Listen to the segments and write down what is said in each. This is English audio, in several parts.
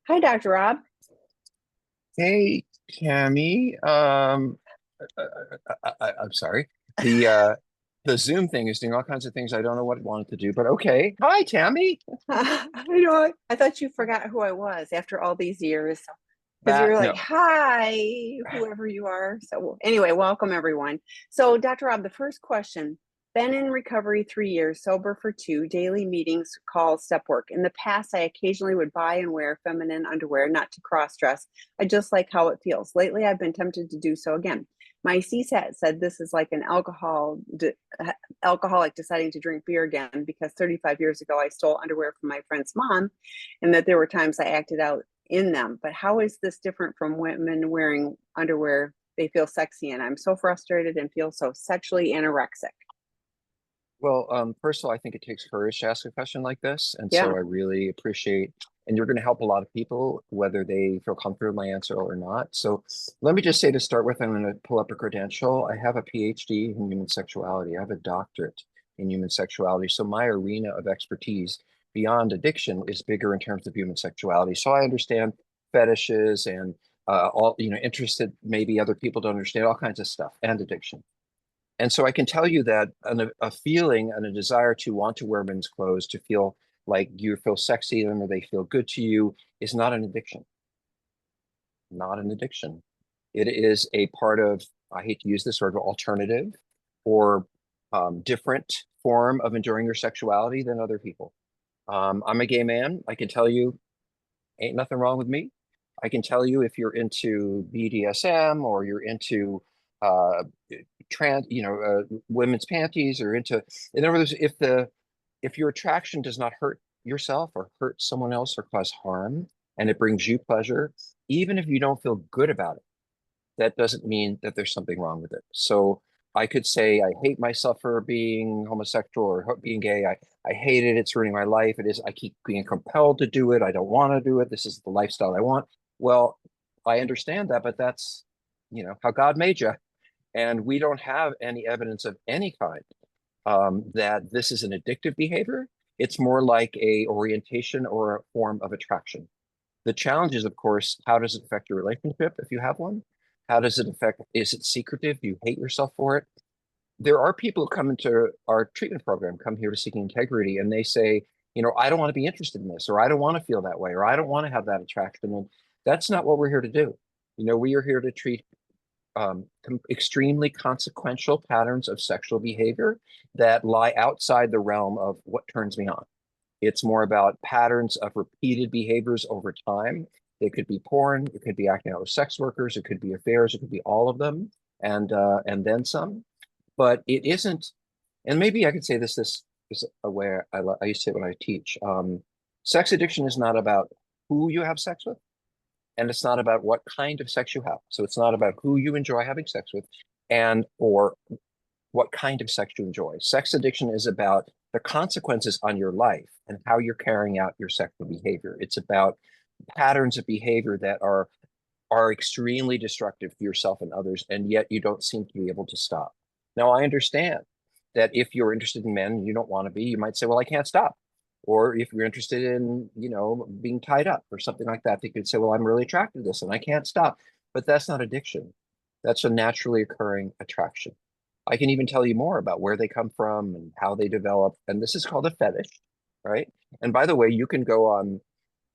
Hi, Dr. Rob. Hey, Tammy. I'm sorry. The uh, the Zoom thing is doing all kinds of things I don't know what it wanted to do, but okay. Hi, Tammy. I thought you forgot who I was after all these years. Because you were like, No. hi, whoever you are. So, anyway, welcome everyone. So, Dr. Rob, the first question: been in recovery 3 years, sober for two, daily meetings, calls, step work. In the past, I occasionally would buy and wear feminine underwear, not to cross dress. I just like how it feels. Lately, I've been tempted to do so again. My CSAT said this is like an alcoholic deciding to drink beer again because 35 years ago I stole underwear from my friend's mom, and that there were times I acted out in them. But how is this different from women wearing underwear they feel sexy in? I'm so frustrated and feel so sexually anorexic. Well, first of all, I think it takes courage to ask a question like this, and so Yeah. I really appreciate. And you're going to help a lot of people, whether they feel comfortable with my answer or not. So let me just say to start with, I'm going to pull up a credential. I have a PhD in human sexuality. I have a doctorate in human sexuality. So my arena of expertise beyond addiction is bigger in terms of human sexuality. So I understand fetishes and all, interested maybe other people don't understand all kinds of stuff and addiction. And so I can tell you that a feeling and a desire to want to wear men's clothes, to feel like you feel sexy in them or they feel good to you, is not an addiction. Not an addiction. It is a part of, I hate to use this sort of alternative or different form of enjoying your sexuality than other people. I'm a gay man. I can tell you, ain't nothing wrong with me. I can tell you if you're into BDSM or you're into uh, women's panties or into, in other words, if your attraction does not hurt yourself or hurt someone else or cause harm, and it brings you pleasure, even if you don't feel good about it, that doesn't mean that there's something wrong with it. So I could say I hate myself for being homosexual or being gay. I hate it. It's ruining my life. It is. I keep being compelled to do it. I don't want to do it. This is the lifestyle I want. Well, I understand that, but that's, how God made you. And we don't have any evidence of any kind that this is an addictive behavior. It's more like a orientation or a form of attraction. The challenge is, of course, how does it affect your relationship if you have one? How does it affect, is it secretive? Do you hate yourself for it? There are people who come into our treatment program, come here to seeking integrity, and they say, I don't want to be interested in this, or I don't want to feel that way, or I don't want to have that attraction. And that's not what we're here to do. We are here to treat extremely consequential patterns of sexual behavior that lie outside the realm of what turns me on. It's more about patterns of repeated behaviors over time. It could be porn, it could be acting out with sex workers, it could be affairs, it could be all of them, and then some. But it isn't. And maybe I could say this is a way I used to say when I teach. Sex addiction is not about who you have sex with, and it's not about what kind of sex you have. So it's not about who you enjoy having sex with, and or what kind of sex you enjoy. Sex addiction is about the consequences on your life and how you're carrying out your sexual behavior. It's about patterns of behavior that are extremely destructive to yourself and others, and yet you don't seem to be able to stop. Now, I understand that if you're interested in men and you don't want to be, you might say, well, I can't stop. Or if you're interested in, being tied up or something like that, they could say, well, I'm really attracted to this and I can't stop. But that's not addiction. That's a naturally occurring attraction. I can even tell you more about where they come from and how they develop. And this is called a fetish, right? And by the way, you can go on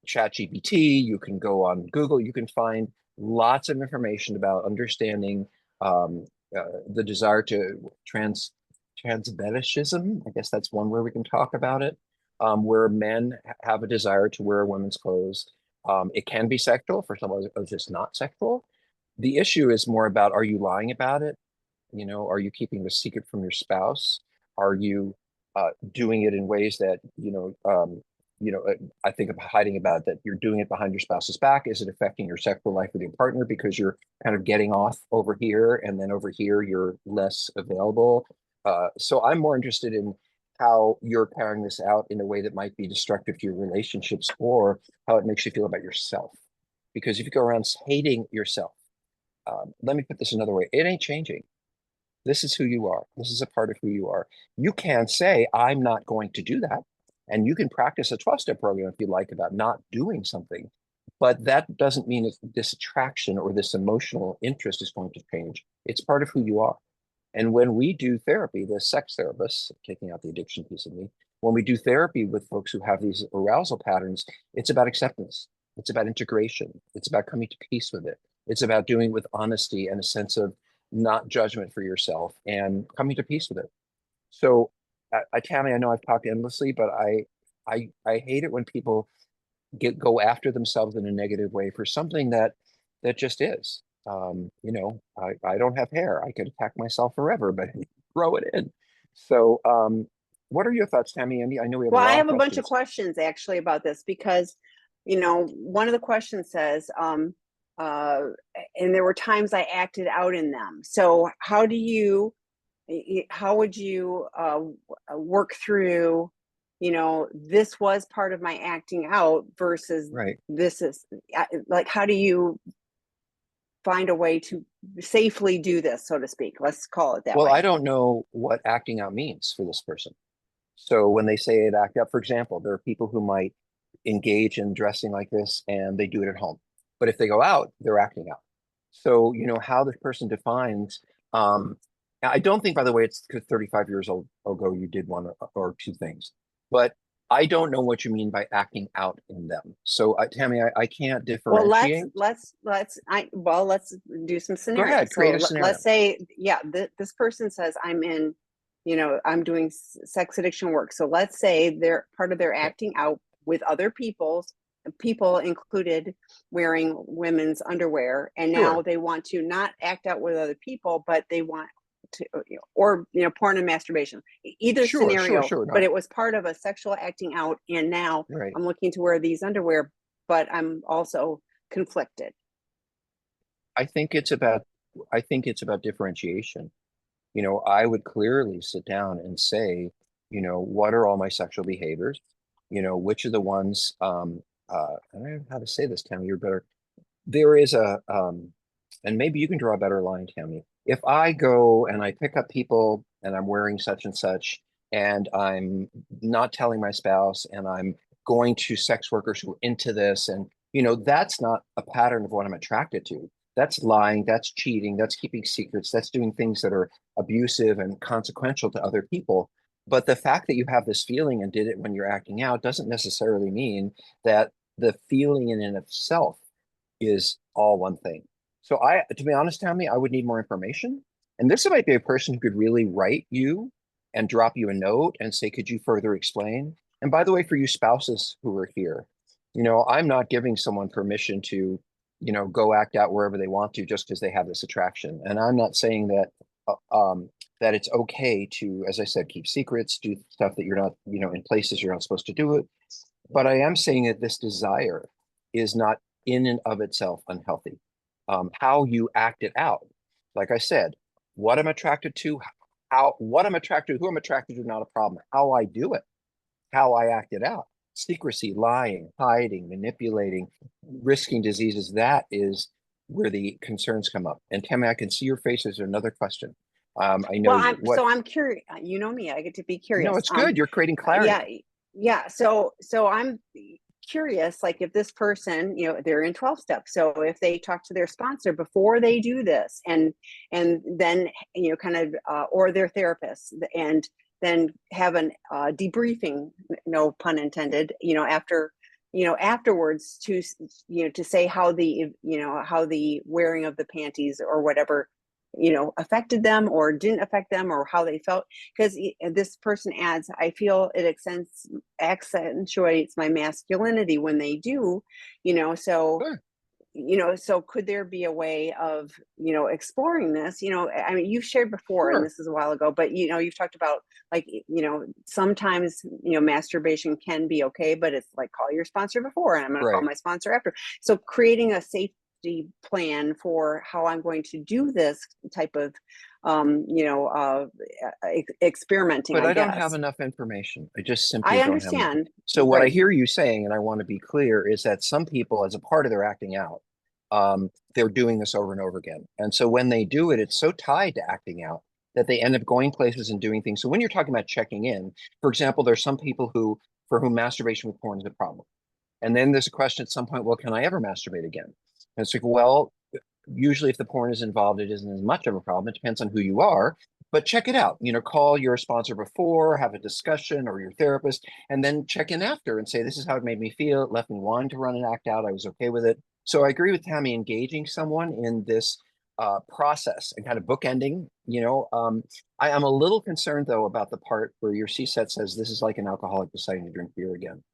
ChatGPT, you can go on Google, you can find lots of information about understanding the desire to transvestism. I guess that's one way we can talk about it, where men have a desire to wear women's clothes. It can be sexual for someone who's just not sexual. The issue is more about, are you lying about it? Are you keeping the secret from your spouse? Are you doing it in ways that, I think of hiding about that you're doing it behind your spouse's back? Is it affecting your sexual life with your partner because you're kind of getting off over here and then over here you're less available? So I'm more interested in how you're carrying this out in a way that might be destructive to your relationships or how it makes you feel about yourself. Because if you go around hating yourself, let me put this another way, it ain't changing. This is who you are. This is a part of who you are. You can say, I'm not going to do that. And you can practice a 12-step program if you like about not doing something. But that doesn't mean this attraction or this emotional interest is going to change. It's part of who you are. And when we do therapy, the sex therapists, taking out the addiction piece of me, when we do therapy with folks who have these arousal patterns, it's about acceptance. It's about integration. It's about coming to peace with it. It's about doing it with honesty and a sense of not judgment for yourself and coming to peace with it. So, Tammy, I know I've talked endlessly, but I hate it when people go after themselves in a negative way for something that just is. I don't have hair. I could attack myself forever, but grow it in. So, what are your thoughts, Tammy? I know we have a Well, I lot of have a bunch of questions. questions actually about this because, one of the questions says, uh, and there were times I acted out in them. So how would you work through, this was part of my acting out versus Right. this is like, how do you find a way to safely do this, so to speak? Let's call it that Well, way. I don't know what acting out means for this person. So when they say it act out, for example, there are people who might engage in dressing like this and they do it at home. But if they go out, they're acting out. So, how this person defines, um, I don't think, by the way, it's because 35 years old ago you did one or two things, but I don't know what you mean by acting out in them. So, Tammy, I can't Well, differentiate. let's do some Go ahead, scenarios. create So a scenario. let's say, yeah, this person says I'm doing sex addiction work. So let's say they're part of their Okay. acting out with other people included wearing women's underwear, and now Sure. they want to not act out with other people, but they want to, or porn and masturbation, either Sure, sure, scenario. sure. But No, it was part of a sexual acting out, and now right. I'm looking to wear these underwear, but I'm also conflicted. I think it's about I think it's about differentiation. I would clearly sit down and say, what are all my sexual behaviors? Which are the ones, I don't know how to say this, Tammy, you're better. There is and maybe you can draw a better line, Tammy. If I go and I pick up people and I'm wearing such and such, and I'm not telling my spouse, and I'm going to sex workers who are into this, and, that's not a pattern of what I'm attracted to. That's lying, that's cheating, that's keeping secrets, that's doing things that are abusive and consequential to other people. But the fact that you have this feeling and did it when you're acting out doesn't necessarily mean that the feeling in and of itself is all one thing. So to be honest, Tammy, I would need more information. And this might be a person who could really write you and drop you a note and say, could you further explain? And by the way, for you spouses who are here, I'm not giving someone permission to, go act out wherever they want to just because they have this attraction. And I'm not saying that it's okay to, as I said, keep secrets, do stuff that you're not, in places you're not supposed to do it. But I am saying that this desire is not in and of itself unhealthy. How you act it out, like I said, what I'm attracted to, what I'm attracted to, who I'm attracted to, not a problem. How I do it, how I act it out, secrecy, lying, hiding, manipulating, risking diseases, that is where the concerns come up. And Tammy, I can see your face. There's another question. I know Well, you, what, I'm curious. You know me, I get to be no, curious. it's good. You're creating Yeah, clarity. yeah. So I'm curious, like if this person, they're in 12 steps. So if they talk to their sponsor before they do this, and then kind of or their therapist, and then have an debriefing, no pun intended, after afterwards to say how the wearing of the panties or whatever affected them or didn't affect them, or how they felt. Because this person adds, I feel it accentuates my masculinity when they do, so Sure. so could there be a way of exploring this? I mean, you've shared before, and Sure. this is a while ago, but you've talked about, like, sometimes masturbation can be okay, but it's like, call your sponsor before, and I'm going to call Right. my sponsor after. So creating a safety plan for how I'm going to do this type of experimenting, But I I don't have guess. enough information. I just I simply don't have enough. understand. So what I Right. hear you saying, and I want to be clear, is that some people, as a part of their acting out, they're doing this over and over again. And so when they do it, it's so tied to acting out that they end up going places and doing things. So when you're talking about checking in, for example, there's some people for whom masturbation with porn is a problem. And then there's a question at some point, well, can I ever masturbate again? And it's like, well, usually if the porn is involved, it isn't as much of a problem. It depends on who you are, but check it out. Call your sponsor before, have a discussion, or your therapist, and then check in after and say, this is how it made me feel. It left me wanting to run and act out. I was okay with it. So I agree with Tammy, engaging someone in this process and kind of bookending. I am a little concerned though about the part where your CSAT says this is like an alcoholic deciding to drink beer again,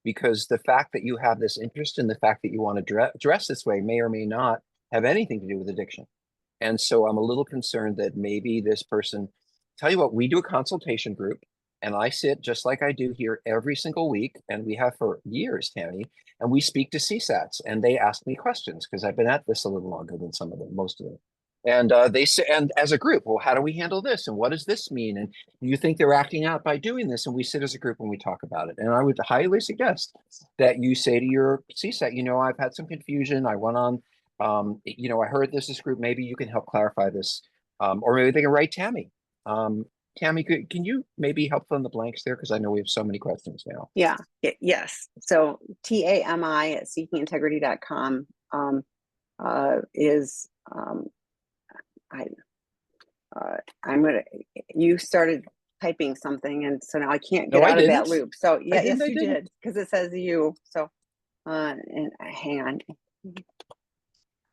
because the fact that you have this interest and the fact that you want to dress this way may or may not have anything to do with addiction. And so I'm a little concerned that maybe this person, tell you what, we do a consultation group, and I sit just like I do here every single week, and we have for years, Tammy, and we speak to CSATs, and they ask me questions because I've been at this a little longer than some of them, most of them. And they say, and as a group, well, how do we handle this? And what does this mean? And do you think they're acting out by doing this? And we sit as a group and we talk about it. And I would highly suggest that you say to your CSAT, I've had some confusion. I went on, I heard this group. Maybe you can help clarify this. Or maybe they can write Tammy. Tammy, can you maybe help fill in the blanks there? Because I know we have so many questions now. Yeah. Yes. So TAMI at seekingintegrity.com is you started typing something, and so now I can't get out of that loop. So yeah, yes, you did, because it says you. So and hang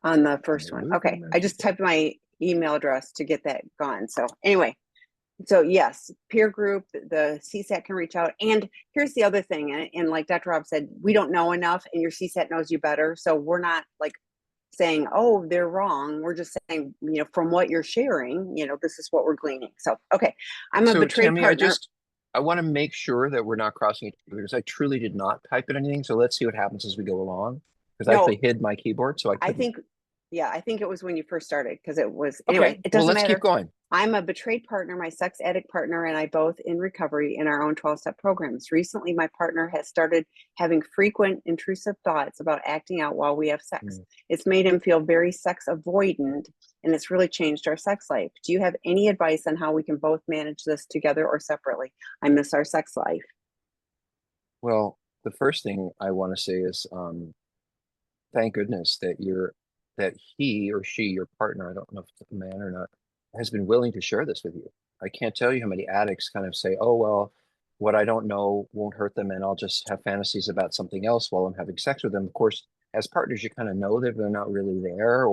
on the first one. Okay, I just typed my email address to get that gone. So anyway, so yes, peer group, the CSAT can reach out. And here's the other thing, and like Dr. Rob said, we don't know enough, and your CSAT knows you better. So we're not like saying, oh, they're wrong. We're just saying, from what you're sharing, this is what we're gleaning. So, okay. I'm a betrayed Tammy, partner. I want to make sure that we're not crossing each other, because I truly did not type in anything. So let's see what happens as we go along. Because I actually hid my keyboard, so I think it was when you first started, because it was, anyway, okay. It doesn't let's matter. Keep going. I'm a betrayed partner. My sex addict partner and I both in recovery in our own 12-step programs. Recently, my partner has started having frequent intrusive thoughts about acting out while we have sex. It's made him feel very sex avoidant, and it's really changed our sex life. Do you have any advice on how we can both manage this together or separately? I miss our sex life. Well, the first thing I want to say is, thank goodness that he or she, your partner, I don't know if it's a man or not, has been willing to share this with you. I can't tell you how many addicts kind of say, oh, well, what I don't know won't hurt them, and I'll just have fantasies about something else while I'm having sex with them. Of course, as partners, you kind of know that they're not really there,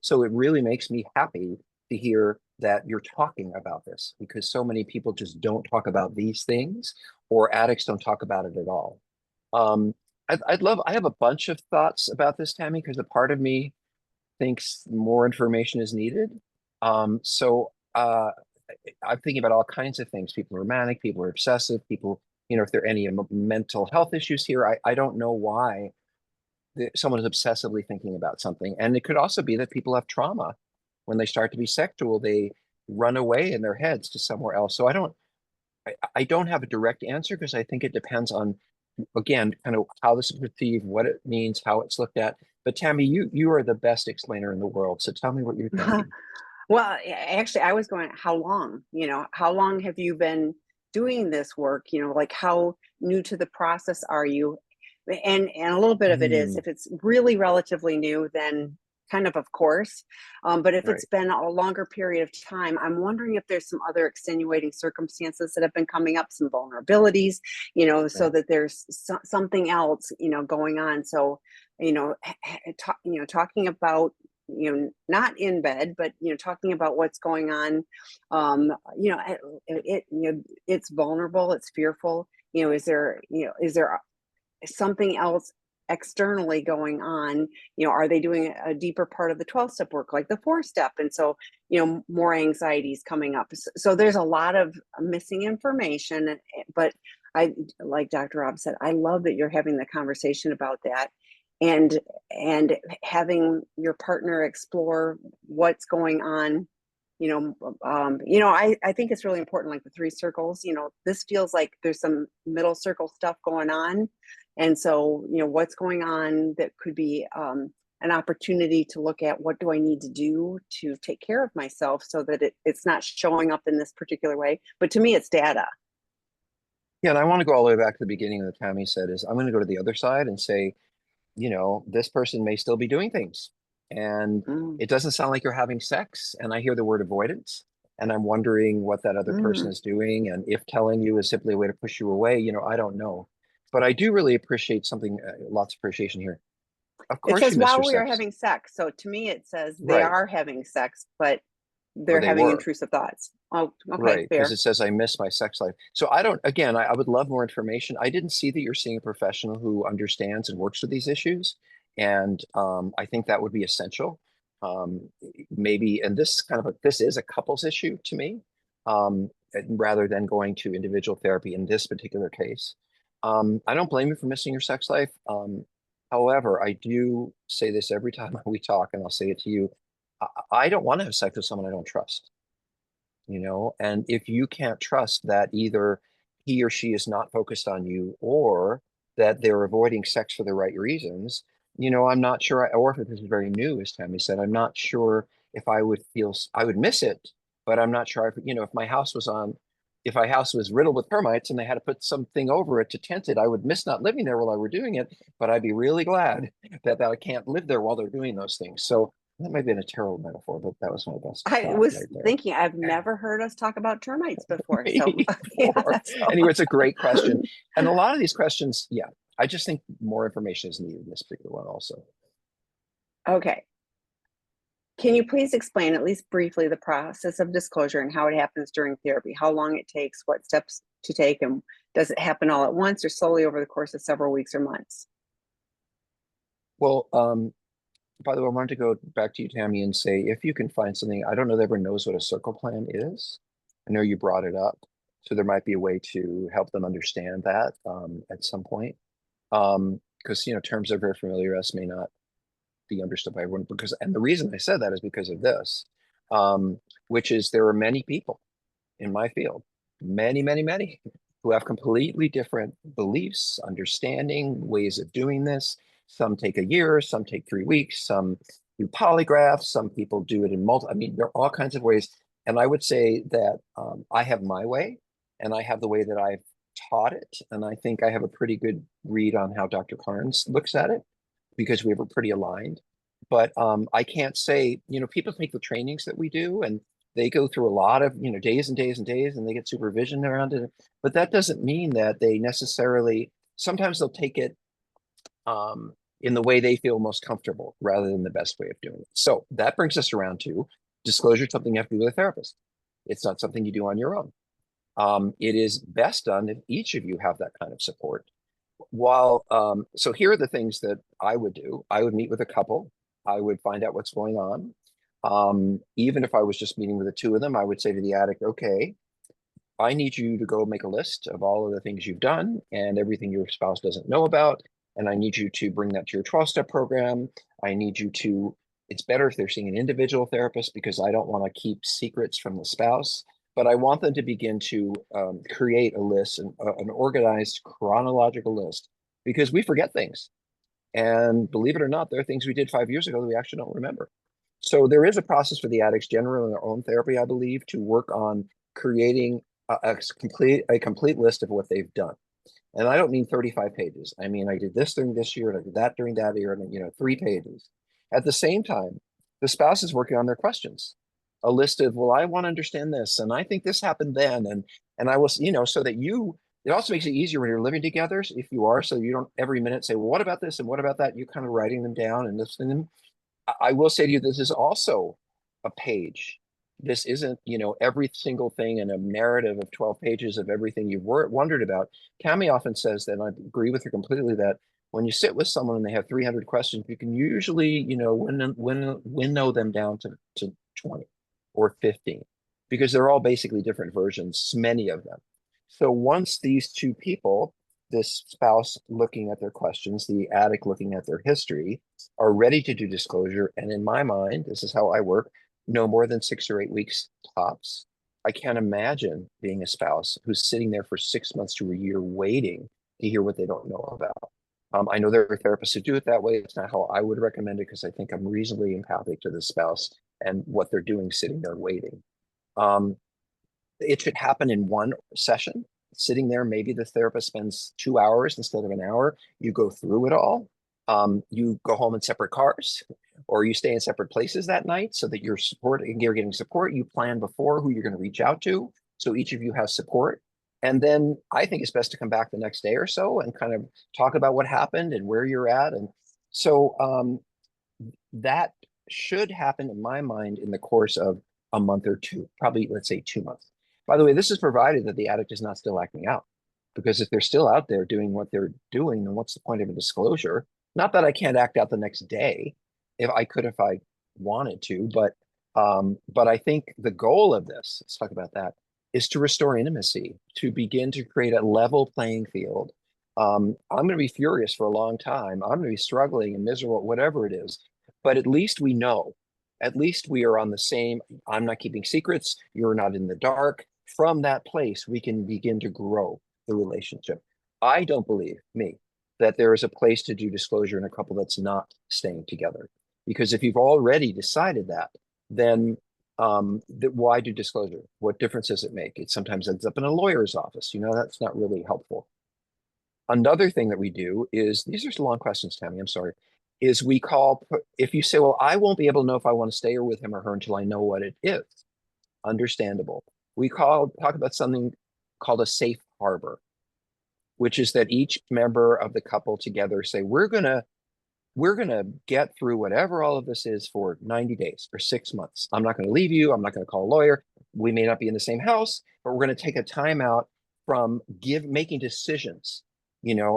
so it really makes me happy to hear that you're talking about this, because so many people just don't talk about these things, or addicts don't talk about it at all. I have a bunch of thoughts about this, Tammy, because a part of me thinks more information is needed. I'm thinking about all kinds of things. People are manic, people are obsessive, people, if there are any mental health issues here, I don't know why someone is obsessively thinking about something. And it could also be that people have trauma. When they start to be sexual, they run away in their heads to somewhere else. So I don't have a direct answer, because I think it depends on, again, kind of how this is perceived, what it means, how it's looked at. But Tammy, you are the best explainer in the world. So tell me what you're thinking. Well, actually, I was going, how long? How long have you been doing this work? Like, how new to the process are you? And a little bit of it is, if it's really relatively new, then kind of course. But if it's been a longer period of time, I'm wondering if there's some other extenuating circumstances that have been coming up, some vulnerabilities, so that there's something else, going on. So, talking about, not in bed, but, talking about what's going on, it's vulnerable, it's fearful, is there something else externally going on? Are they doing a deeper part of the 12-step work, like the 4-step? And so, more anxieties coming up. So there's a lot of missing information, but I, like Dr. Rob said, I love that you're having the conversation about that, and having your partner explore what's going on. I think it's really important, like the 3 circles, this feels like there's some middle circle stuff going on. And so, what's going on that could be an opportunity to look at, what do I need to do to take care of myself so that it's not showing up in this particular way. But to me, it's data. Yeah, and I want to go all the way back to the beginning of the Tammy said is I'm going to go to the other side and say, this person may still be doing things. And Mm, it doesn't sound like you're having sex. And I hear the word avoidance. And I'm wondering what that other person mm. is doing. And if telling you is simply a way to push you away, I don't know. But I do really appreciate something, lots of appreciation here. Of It course you says miss your while we are sex. having sex. So to me, it says they Right. are having sex, but Or they're they having were. intrusive thoughts. Oh, okay, Right. Because fair. it says I miss my sex life. So I don't, again, I would love more information. I didn't see that you're seeing a professional who understands and works with these issues. And I think that would be essential. Um, Maybe, and this is a couples issue to me, rather than going to individual therapy in this particular case. I don't blame you for missing your sex life. However, I do say this every time we talk, and I'll say it to you. I don't want to have sex with someone I don't trust. And if you can't trust that either he or she is not focused on you or that they're avoiding sex for the right reasons, I'm not sure, or if this is very new, as Tammy said, I'm not sure if I would miss it, but I'm not sure if if my house was riddled with termites and they had to put something over it to tent it, I would miss not living there while I were doing it, but I'd be really glad that I can't live there while they're doing those things. So that might have been a terrible metaphor, but that was my best I thought was right there. thinking, I've never heard us talk about termites before. So, yeah. Before. Anyway, it's a great question. And a lot of these questions, yeah, I just think more information is needed in this particular one also. Okay. Can you please explain, at least briefly, the process of disclosure and how it happens during therapy? How long it takes, what steps to take, and does it happen all at once or slowly over the course of several weeks or months? Well, by the way, I wanted to go back to you, Tammy, and say if you can find something, I don't know that everyone knows what a circle plan is. I know you brought it up, so there might be a way to help them understand that at some point. Because terms that are very familiar to us may not be understood by everyone. And the reason I said that is because of this, um, which is there are many people in my field, many, many, many, who have completely different beliefs, understanding, ways of doing this. Some take a year, some take 3 weeks, some do polygraphs, some people do it in I mean, there are all kinds of ways. And I would say that I have my way, and I have the way that I've taught it. And I think I have a pretty good read on how Dr. Carnes looks at it because we were pretty aligned. But I can't say, people take the trainings that we do and they go through a lot of, days and days and days and they get supervision around it. But that doesn't mean that they necessarily, sometimes they'll take it in the way they feel most comfortable rather than the best way of doing it. So that brings us around to disclosure, something you have to do with a therapist. It's not something you do on your own. It is best done if each of you have that kind of support. So here are the things that I would do. I would meet with a couple. I would find out what's going on. Even if I was just meeting with the two of them, I would say to the addict, okay, I need you to go make a list of all of the things you've done and everything your spouse doesn't know about. And I need you to bring that to your 12-step program. I need you to, it's better if they're seeing an individual therapist because I don't want to keep secrets from the spouse, but I want them to begin to create a list, an organized chronological list, because we forget things. And believe it or not, there are things we did 5 years ago that we actually don't remember. So there is a process for the addicts generally in their own therapy, I believe, to work on creating a complete list of what they've done. And I don't mean 35 pages. I mean, I did this during this year and I did that during that year, and 3 pages. At the same time, the spouse is working on their questions, a list of, well, I want to understand this, and I think this happened then, and I was, so that it also makes it easier when you're living together, if you are, so you don't every minute say, well, what about this and what about that? You're kind of writing them down and listening them. I will say to you, this is also a page. This isn't, every single thing in a narrative of 12 pages of everything you've wondered about. Tammy often says that, and I agree with her completely, that when you sit with someone and they have 300 questions, you can usually, winnow them down to 20 or 15, because they're all basically different versions, many of them. So once these two people, this spouse looking at their questions, the addict looking at their history, are ready to do disclosure, and in my mind, this is how I work, no more than 6 or 8 weeks tops. I can't imagine being a spouse who's sitting there for 6 months to a year waiting to hear what they don't know about. I know there are therapists who do it that way. It's not how I would recommend it because I think I'm reasonably empathic to the spouse and what they're doing sitting there waiting. It should happen in one session. sitting there. Maybe the therapist spends 2 hours instead of an hour. You go through it all. You go home in separate cars, or you stay in separate places that night so that you're getting support. You plan before who you're going to reach out to, so each of you has support. And then I think it's best to come back the next day or so and kind of talk about what happened and where you're at. And so that should happen in my mind in the course of a month or two, probably let's say 2 months. By the way, this is provided that the addict is not still acting out, because if they're still out there doing what they're doing, then what's the point of a disclosure? Not that I can't act out the next day, if I wanted to, but I think the goal of this, let's talk about that, is to restore intimacy, to begin to create a level playing field. I'm going to be furious for a long time. I'm going to be struggling and miserable, whatever it is. But at least we know, at least we are on the same, I'm not keeping secrets, you're not in the dark. From that place, we can begin to grow the relationship. I don't believe, that there is a place to do disclosure in a couple that's not staying together. Because if you've already decided that, then why do disclosure? What difference does it make? It sometimes ends up in a lawyer's office. That's not really helpful. Another thing that we do is, these are long questions, Tammy, I'm sorry, is we call, if you say, well, I won't be able to know if I want to stay with him or her until I know what it is. Understandable. We talk about something called a safe harbor, which is that each member of the couple together say, we're gonna get through whatever all of this is for 90 days or 6 months. I'm not going to leave you. I'm not going to call a lawyer. We may not be in the same house, but we're going to take a time out from making decisions,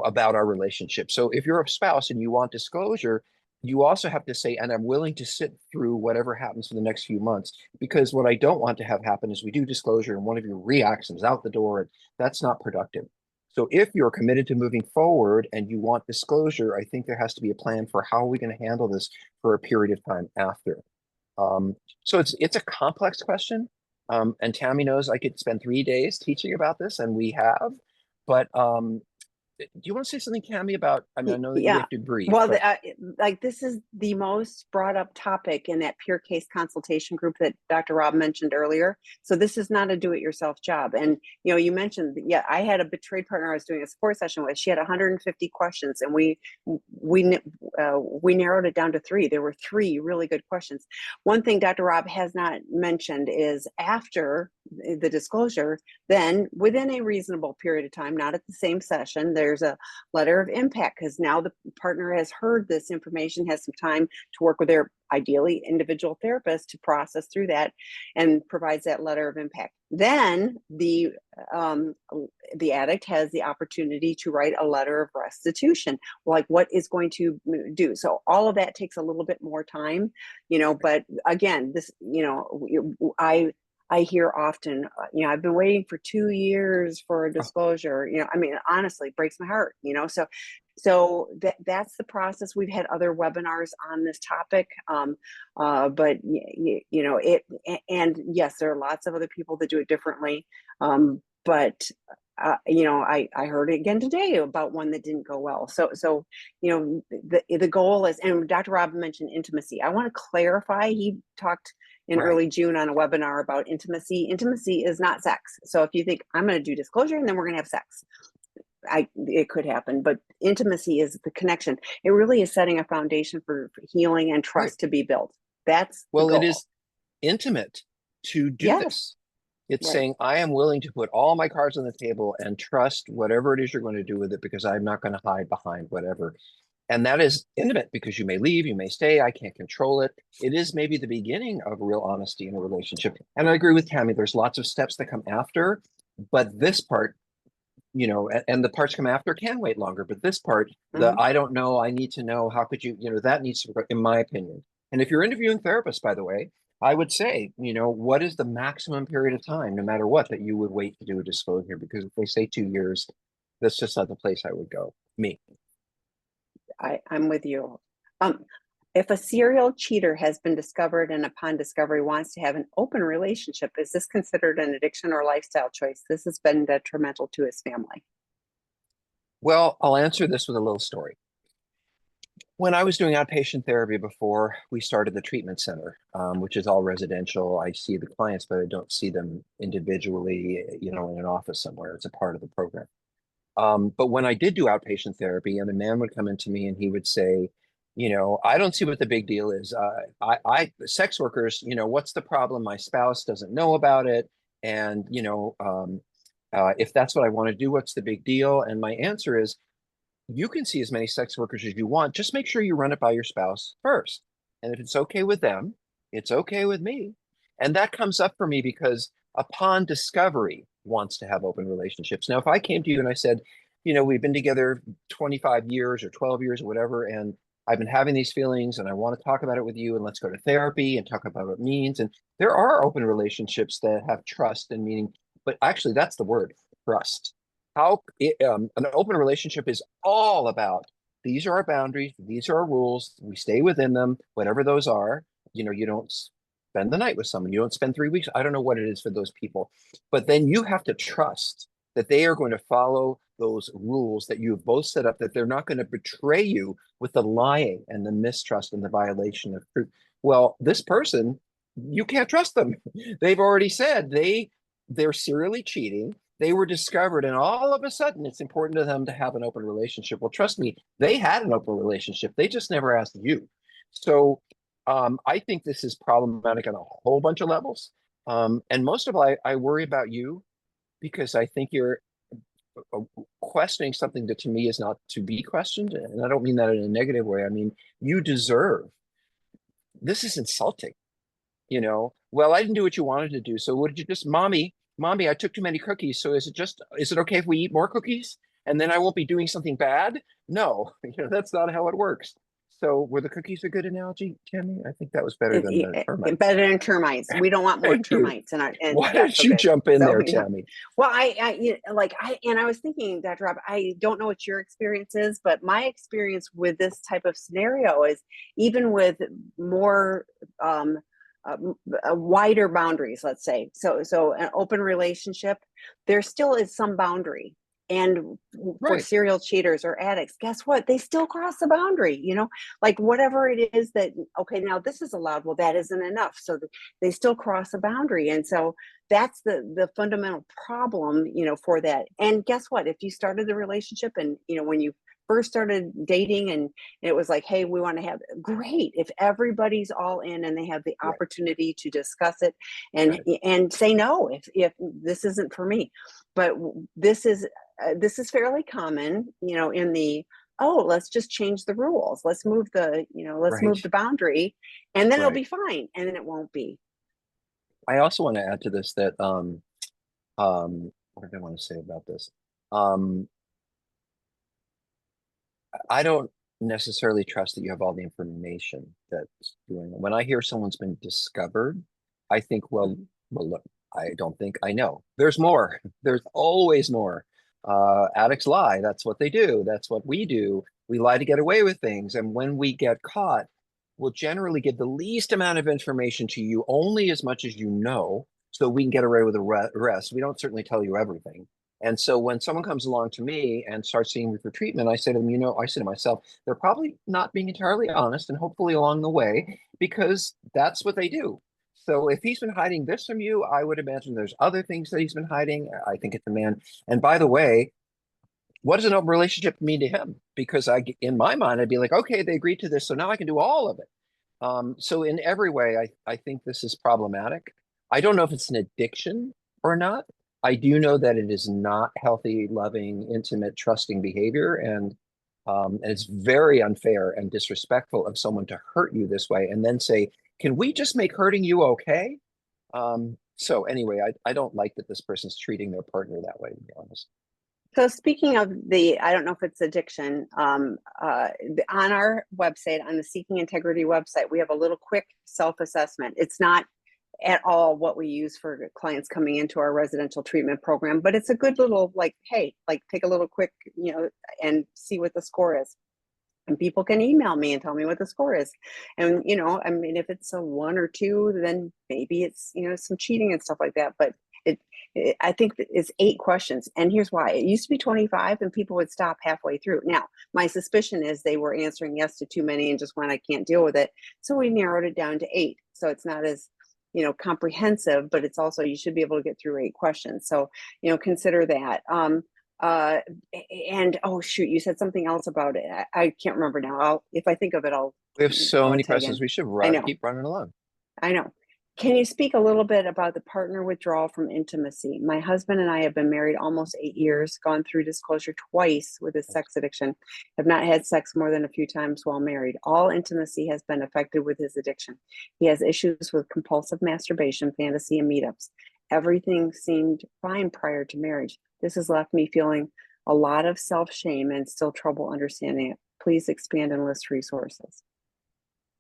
about our relationship. So if you're a spouse and you want disclosure, you also have to say, and I'm willing to sit through whatever happens for the next few months, because what I don't want to have happen is we do disclosure and one of you reacts and is out the door, and that's not productive. So if you're committed to moving forward and you want disclosure, I think there has to be a plan for how are we going to handle this for a period of time after. So it's a complex question. And Tammy knows I could spend 3 days teaching about this, and we have, but do you want to say something, Tammy, about, I mean, I know that you have to breathe. Well, but... this is the most brought up topic in that peer case consultation group that Dr. Rob mentioned earlier. So this is not a do-it-yourself job. And, you mentioned, I had a betrayed partner I was doing a support session with. She had 150 questions, and we narrowed it down to 3. There were 3 really good questions. One thing Dr. Rob has not mentioned is, after the disclosure, then within a reasonable period of time, not at the same session, there's a letter of impact, because now the partner has heard this information, has some time to work with their ideally individual therapist to process through that, and provides that letter of impact. Then the addict has the opportunity to write a letter of restitution, like what is going to do. So all of that takes a little bit more time, but again, this, I hear often, I've been waiting for 2 years for a disclosure. I mean, honestly, it breaks my heart, So that's the process. We've had other webinars on this topic, but and yes, there are lots of other people that do it differently. But I heard it again today about one that didn't go well. So the goal is, and Dr. Rob mentioned intimacy. I want to clarify. He talked in early June on a webinar about intimacy. Intimacy is not sex. So if you think I'm going to do disclosure and then we're going to have sex, it could happen, but intimacy is the connection. It really is setting a foundation for healing and trust to be built. That's the goal. It is intimate to do this. It's saying, I am willing to put all my cards on the table and trust whatever it is you're going to do with it, because I'm not going to hide behind whatever. And that is intimate, because you may leave, you may stay, I can't control it. It is maybe the beginning of real honesty in a relationship. And I agree with Tammy, there's lots of steps that come after, but this part, and the parts come after can wait longer, but this part, I don't know, I need to know, how could you, that needs to, in my opinion. And if you're interviewing therapists, by the way, I would say, what is the maximum period of time, no matter what, that you would wait to do a disclosure? Because if they say 2 years, that's just not the place I would go. I'm with you. If a serial cheater has been discovered and upon discovery wants to have an open relationship, is this considered an addiction or lifestyle choice? This has been detrimental to his family. Well, I'll answer this with a little story. When I was doing outpatient therapy before we started the treatment center, which is all residential, I see the clients, but I don't see them individually, in an office somewhere. It's a part of the program. But when I did do outpatient therapy, and a man would come into me and he would say, I don't see what the big deal is. Sex workers, what's the problem? My spouse doesn't know about it. And, if that's what I want to do, what's the big deal? And my answer is, you can see as many sex workers as you want. Just make sure you run it by your spouse first. And if it's okay with them, it's okay with me. And that comes up for me because upon discovery wants to have open relationships. Now, if I came to you and I said, we've been together 25 years or 12 years or whatever, and I've been having these feelings and I want to talk about it with you, and let's go to therapy and talk about what it means. And there are open relationships that have trust and meaning, but actually that's the word, trust. An open relationship is all about, these are our boundaries, these are our rules, we stay within them, whatever those are. You don't spend the night with someone, you don't spend 3 weeks. I don't know what it is for those people, but then you have to trust that they are going to follow those rules that you've both set up, that they're not going to betray you with the lying and the mistrust and the violation of truth. Well, this person, you can't trust them. They've already said they're serially cheating. They were discovered, and all of a sudden it's important to them to have an open relationship. Well, trust me, they had an open relationship. They just never asked you. So I think this is problematic on a whole bunch of levels. And most of all, I worry about you because I think you're questioning something that to me is not to be questioned. And I don't mean that in a negative way. I mean, you deserve, this is insulting. Well, I didn't do what you wanted to do. So what did you just, mommy, I took too many cookies. So is it okay if we eat more cookies and then I won't be doing something bad? No, that's not how it works. So were the cookies a good analogy, Tammy? I think that was better than the termites. Better than termites. We don't want more Thank you. termites and Why yeah, did you jump in there, yeah. Tammy? Well, I was thinking, Dr. Rob, I don't know what your experience is, but my experience with this type of scenario is even with more wider boundaries, let's say. So an open relationship, there still is some boundary. And for Right. serial cheaters or addicts, guess what? They still cross the boundary, like whatever it is that, okay, now this is allowed. Well, that isn't enough. So they still cross a boundary. And so that's the fundamental problem, for that. And guess what? If you started the relationship and, when you first started dating and it was like, hey, we want to have, great. If everybody's all in and they have the opportunity to discuss it and say no, if this isn't for me. But this is fairly common, in the, oh, let's just change the rules. Let's move move the boundary and then it'll be fine. And then it won't be. I also want to add to this that, what did I want to say about this? I don't necessarily trust that you have all the information that's doing it. When I hear someone's been discovered, I think, well, look, I don't think I know. There's more. There's always more. Addicts lie. That's what they do. That's what we do. We lie to get away with things. And when we get caught, we'll generally give the least amount of information to you, only as much as you know, so we can get away with the rest. We don't certainly tell you everything. And so when someone comes along to me and starts seeing me for treatment, I say to them, I say to myself, they're probably not being entirely honest, and hopefully along the way, because that's what they do. So if he's been hiding this from you, I would imagine there's other things that he's been hiding. I think it's a man. And by the way, what does an open relationship mean to him? Because in my mind, I'd be like, okay, they agreed to this, so now I can do all of it. So in every way, I think this is problematic. I don't know if it's an addiction or not. I do know that it is not healthy, loving, intimate, trusting behavior. And it's very unfair and disrespectful of someone to hurt you this way and then say, can we just make hurting you okay? So anyway, I don't like that this person's treating their partner that way, to be honest. So speaking of I don't know if it's addiction, on our website, on the Seeking Integrity website, we have a little quick self-assessment. It's not at all what we use for clients coming into our residential treatment program, but it's a good little, hey, take a little quick, and see what the score is. And people can email me and tell me what the score is. And, I mean, if it's a 1 or 2, then maybe it's, some cheating and stuff like that. But I think that it's 8 questions. And here's why. It used to be 25 and people would stop halfway through. Now, my suspicion is they were answering yes to too many and just went, I can't deal with it. So we narrowed it down to 8. So it's not as, comprehensive, but it's also, you should be able to get through 8 questions. So, consider that. And oh shoot, you said something else about it. I can't remember now. If I think of it, We have so I'll many tell you questions. again. We should I know. keep running along. I know. Can you speak a little bit about the partner withdrawal from intimacy? My husband and I have been married almost 8 years, gone through disclosure twice with his sex addiction, have not had sex more than a few times while married. All intimacy has been affected with his addiction. He has issues with compulsive masturbation, fantasy, and meetups. Everything seemed fine prior to marriage. This has left me feeling a lot of self-shame and still trouble understanding it. Please expand and list resources.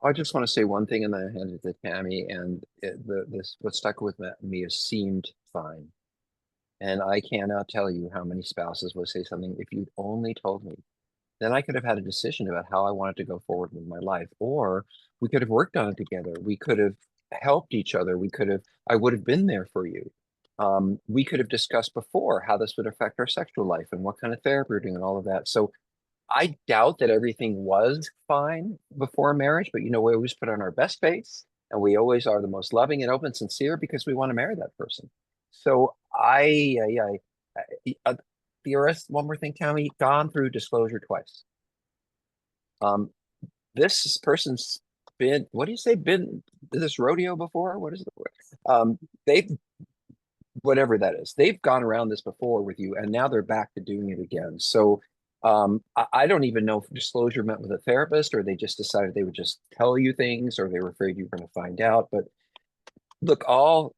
I just want to say one thing and then I hand it to Tammy. And what stuck with me is seemed fine. And I cannot tell you how many spouses will say something, if you'd only told me, then I could have had a decision about how I wanted to go forward with my life. Or we could have worked on it together. We could have helped each other. I would have been there for you. We could have discussed before how this would affect our sexual life and what kind of therapy we're doing and all of that. So I doubt that everything was fine before marriage, but we always put on our best face and we always are the most loving and open, sincere because we want to marry that person. So the rest, one more thing, Tammy, gone through disclosure twice. This person's been, what do you say, been this rodeo before? What is the word? They've, whatever that is, they've gone around this before with you and now they're back to doing it again. So I don't even know if disclosure meant with a therapist or they just decided they would just tell you things or they were afraid you were going to find out. But look, all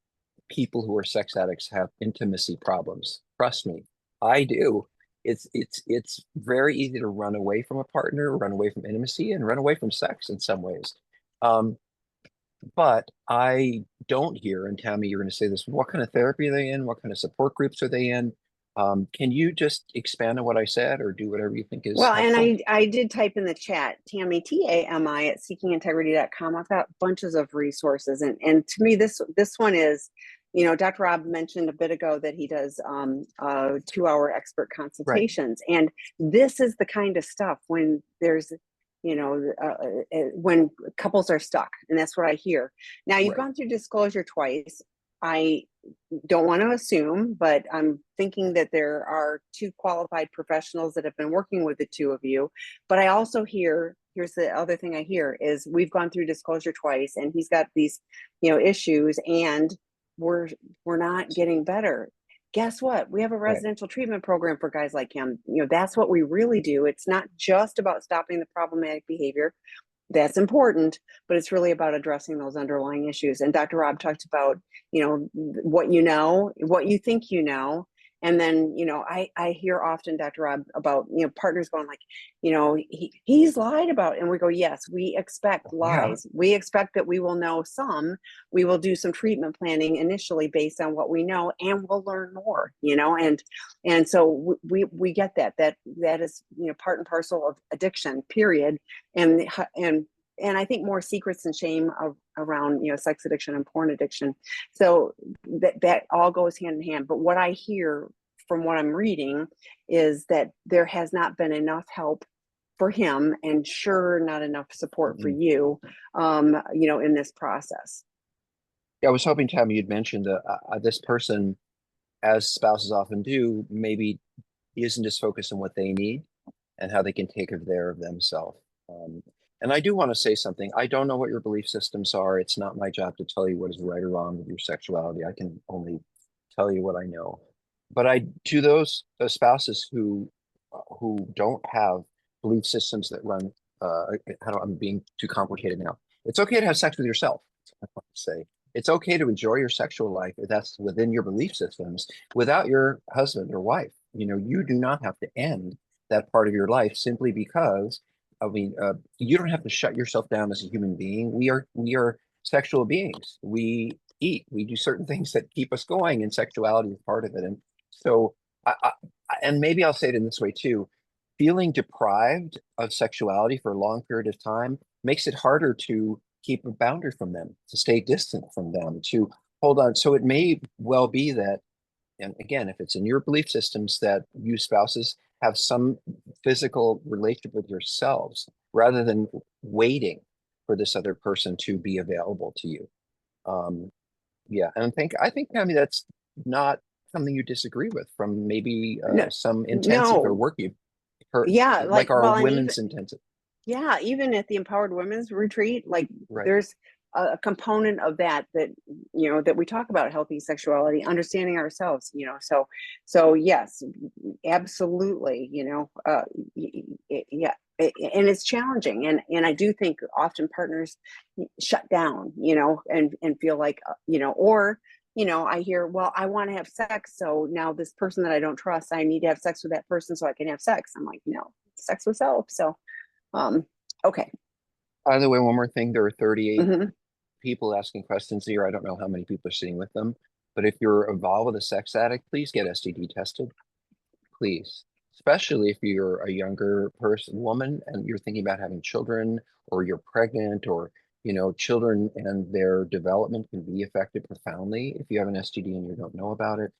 people who are sex addicts have intimacy problems. Trust me, I do. It's very easy to run away from a partner, run away from intimacy, and run away from sex in some ways. But I don't hear, and Tammy, you're going to say this, what kind of therapy are they in? What kind of support groups are they in? Can you just expand on what I said or do whatever you think is Well, helpful? and I did type in the chat, Tammy, TAMI at seekingintegrity.com. I've got bunches of resources. And to me, this one is, Dr. Rob mentioned a bit ago that he does 2-hour expert consultations. Right. And this is the kind of stuff when there's, when couples are stuck. And that's what I hear. Now, you've gone through disclosure twice. I don't want to assume, but I'm thinking that there are 2 qualified professionals that have been working with the 2 of you. But I also here's the other thing I hear is we've gone through disclosure twice and he's got these, issues and we're not getting better. Guess what? We have a residential treatment program for guys like him. That's what we really do. It's not just about stopping the problematic behavior. That's important, but it's really about addressing those underlying issues. And Dr. Rob talked about, what you think, and then, I hear often, Dr. Rob, about, partners going like, he's lied about, and we go, yes, we expect lies. Yeah. We expect that we will know some, we will do some treatment planning initially based on what we know, and we'll learn more, and so we get that is, part and parcel of addiction, period. And I think more secrets and shame around, sex addiction and porn addiction. So that all goes hand in hand. But what I hear from what I'm reading is that there has not been enough help for him, and sure, not enough support for you, in this process. Yeah, I was hoping, Tammy, you'd mentioned this person, as spouses often do, maybe isn't just focused on what they need and how they can take care of themselves. And I do want to say something. I don't know what your belief systems are. It's not my job to tell you what is right or wrong with your sexuality. I can only tell you what I know. But to those spouses who don't have belief systems that run, I'm being too complicated now. It's okay to have sex with yourself. I want to say it's okay to enjoy your sexual life if that's within your belief systems without your husband or wife. You do not have to end that part of your life simply because. You don't have to shut yourself down as a human being. We are sexual beings. We eat. We do certain things that keep us going, and sexuality is part of it. And so, and maybe I'll say it in this way too: feeling deprived of sexuality for a long period of time makes it harder to keep a boundary from them, to stay distant from them, to hold on. So it may well be that, and again, if it's in your belief systems, that you spouses have some physical relationship with yourselves rather than waiting for this other person to be available to you. Yeah, and I think Tammy, that's not something you disagree with from maybe No, some intensive or no, work you've heard, yeah, like our and even women's intensive. yeah, even at the Empowered Women's Retreat, like Right. there's a component of that that we talk about healthy sexuality, understanding ourselves, so yes, absolutely, yeah, and it's challenging, and I do think often partners shut down, and feel like, or I hear, well, I want to have sex, so now this person that I don't trust, I need to have sex with that person so I can have sex. I'm like, no, sex with self. So okay. By the way, one more thing, there are 38 Hmm. people asking questions here. I don't know how many people are sitting with them, but if you're involved with a sex addict, please get STD tested, please. Especially if you're a younger woman, and you're thinking about having children, or you're pregnant, or children and their development can be affected profoundly if you have an STD and you don't know about it.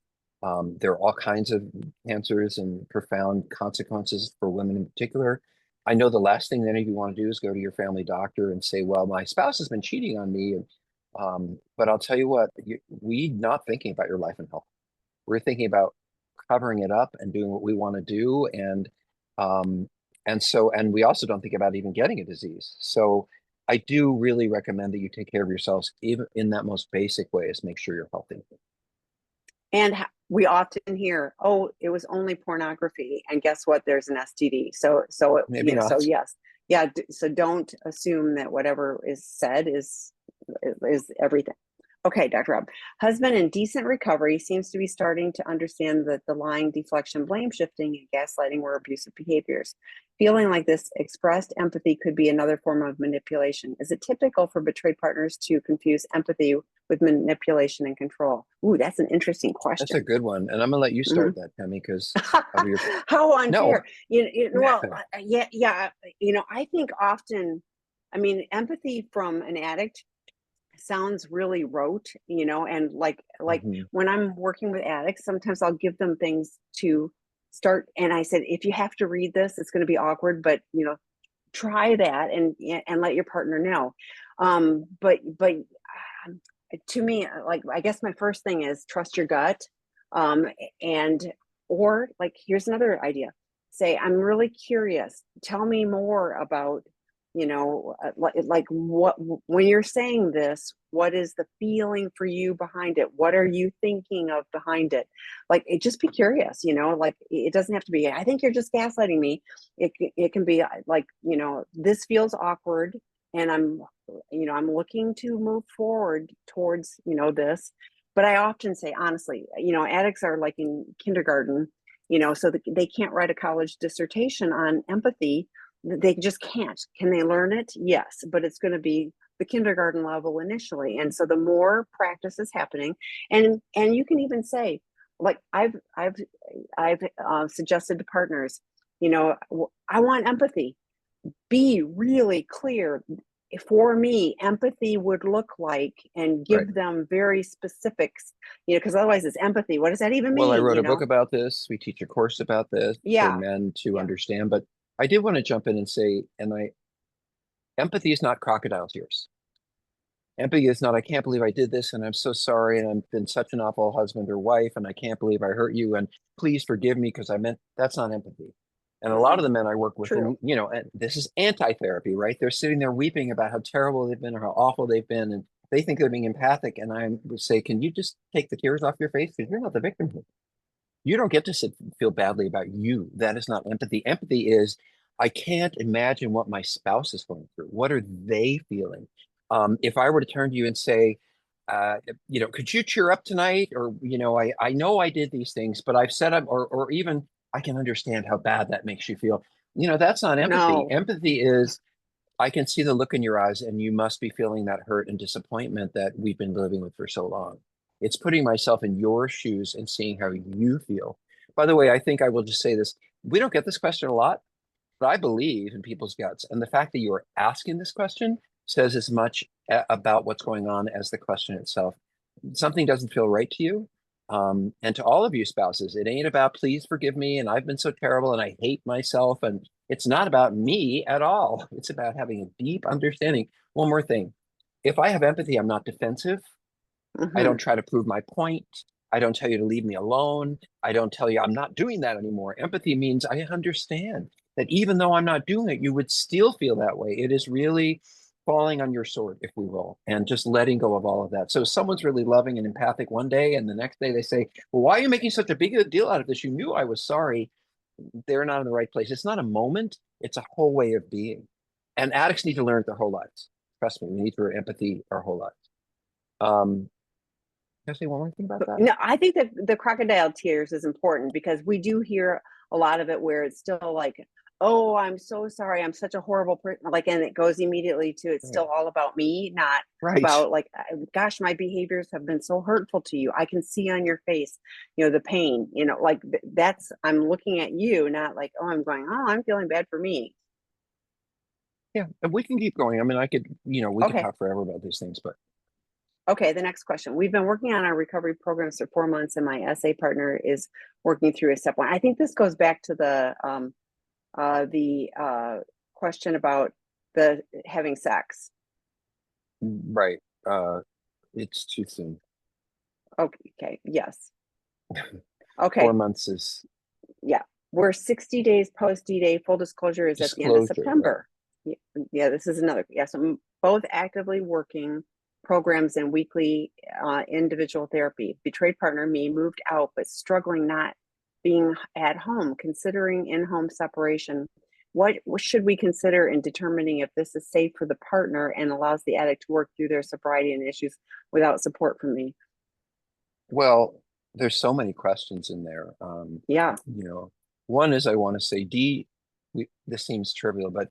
There are all kinds of cancers and profound consequences for women in particular. I know the last thing that any of you want to do is go to your family doctor and say, well, my spouse has been cheating on me. But I'll tell you what, we not thinking about your life and health. We're thinking about covering it up and doing what we want to do. And we also don't think about even getting a disease. So I do really recommend that you take care of yourselves, even in that most basic way, is make sure you're healthy. And we often hear, oh, it was only pornography, and guess what, there's an STD. Maybe So not. yes, yeah, so don't assume that whatever is said is everything. Okay, Dr. Rob. Husband in decent recovery seems to be starting to understand that the lying, deflection, blame shifting, and gaslighting were abusive behaviors. Feeling like this expressed empathy could be another form of manipulation. Is it typical for betrayed partners to confuse empathy with manipulation and control? Ooh, that's an interesting That's a question. good one. And I'm gonna let you Mhm. start that, Tammy, because of your How no. unfair. Well, yeah, yeah. I think often, I mean, empathy from an addict sounds really rote, and like Mhm. when I'm working with addicts, sometimes I'll give them things to start, and I said, if you have to read this, it's going to be awkward, but try that, and let your partner know. But to me, like, I guess my first thing is trust your gut, um, and or like, here's another idea. Say, I'm really curious. Tell me more about, like what, when you're saying this, what is the feeling for you behind it? What are you thinking of behind it? Like, just be curious, like, it doesn't have to be, I think you're just gaslighting me. It can be like, this feels awkward, and I'm looking to move forward towards, this. But I often say, honestly, addicts are like in kindergarten, so they can't write a college dissertation on empathy. They just can't. Can they learn it? Yes, but it's going to be the kindergarten level initially. And so the more practice is happening, and you can even say, like, I've suggested to partners, I want empathy. Be really clear. For me, empathy would look like, and Right. give them very specifics, because otherwise it's empathy. What does that even Well, I mean? wrote a book about this. We teach a course about this for Yeah, men to yeah. understand. But I did want to jump in and say, empathy is not crocodile tears. Empathy is not, I can't believe I did this, and I'm so sorry, and I've been such an awful husband or wife, and I can't believe I hurt you, and please forgive me because I meant, that's not empathy. And a lot Mm-mm. of the men I work with, True. and and this is anti-therapy, right? They're sitting there weeping about how terrible they've been or how awful they've been, and they think they're being empathic. And I would say, can you just take the tears off your face? Because you're not the victim here. You don't get to sit and feel badly about you. That is not empathy. Empathy is, I can't imagine what my spouse is going through. What are they feeling? If I were to turn to you and say, could you cheer up tonight? Or, I know I did these things, but I've set up, or even I can understand how bad that makes you feel. That's not empathy. No. Empathy is, I can see the look in your eyes, and you must be feeling that hurt and disappointment that we've been living with for so long. It's putting myself in your shoes and seeing how you feel. By the way, I think I will just say this. We don't get this question a lot, but I believe in people's guts. And the fact that you are asking this question says as much about what's going on as the question itself. something doesn't feel right to you. And to all of you spouses, it ain't about please forgive me and I've been so terrible and I hate myself. And it's not about me at all. It's about having a deep understanding. One more thing. If I have empathy, I'm not defensive. I don't try to prove my point. I don't tell you to leave me alone. I don't tell you I'm not doing that anymore. Empathy means I understand that even though I'm not doing it, you would still feel that way. It is really falling on your sword, if we will, and just letting go of all of that. So someone's really loving and empathic one day, and the next day they say, well, why are you making such a big deal out of this? You knew I was sorry. They're not in the right place. It's not a moment. It's a whole way of being. And addicts need to learn it their whole lives. Trust me, we need to learn empathy our whole lives. Can I say one more thing about that? No, I think that the crocodile tears is important because we do hear a lot of it where it's still like, oh, I'm so sorry, I'm such a horrible person, like, and it goes immediately to it's still all about me, not about like, gosh, my behaviors have been so hurtful to you. I can see on your face, the pain, like that's, I'm looking at you, not like, oh, I'm feeling bad for me. Yeah, and we can keep going. I mean, I could, we could Okay. talk forever about these things, but Okay, the next question. We've been working on our recovery programs for 4 months, and my SA partner is working through a step one. I think this goes back to the question about the having sex. right. It's too soon. Okay, yes. Okay, 4 months is yeah. We're 60 days post D-Day. Full disclosure is at the end of disclosure, right? September. Yeah, this is another. Yeah, so both actively working programs and weekly individual therapy. Betrayed partner, me, moved out, but struggling not being at home, considering in-home separation. What should we consider in determining if this is safe for the partner and allows the addict to work through their sobriety and issues without support from me? Well, there's so many questions in there. Yeah. One is I want to say, this seems trivial, but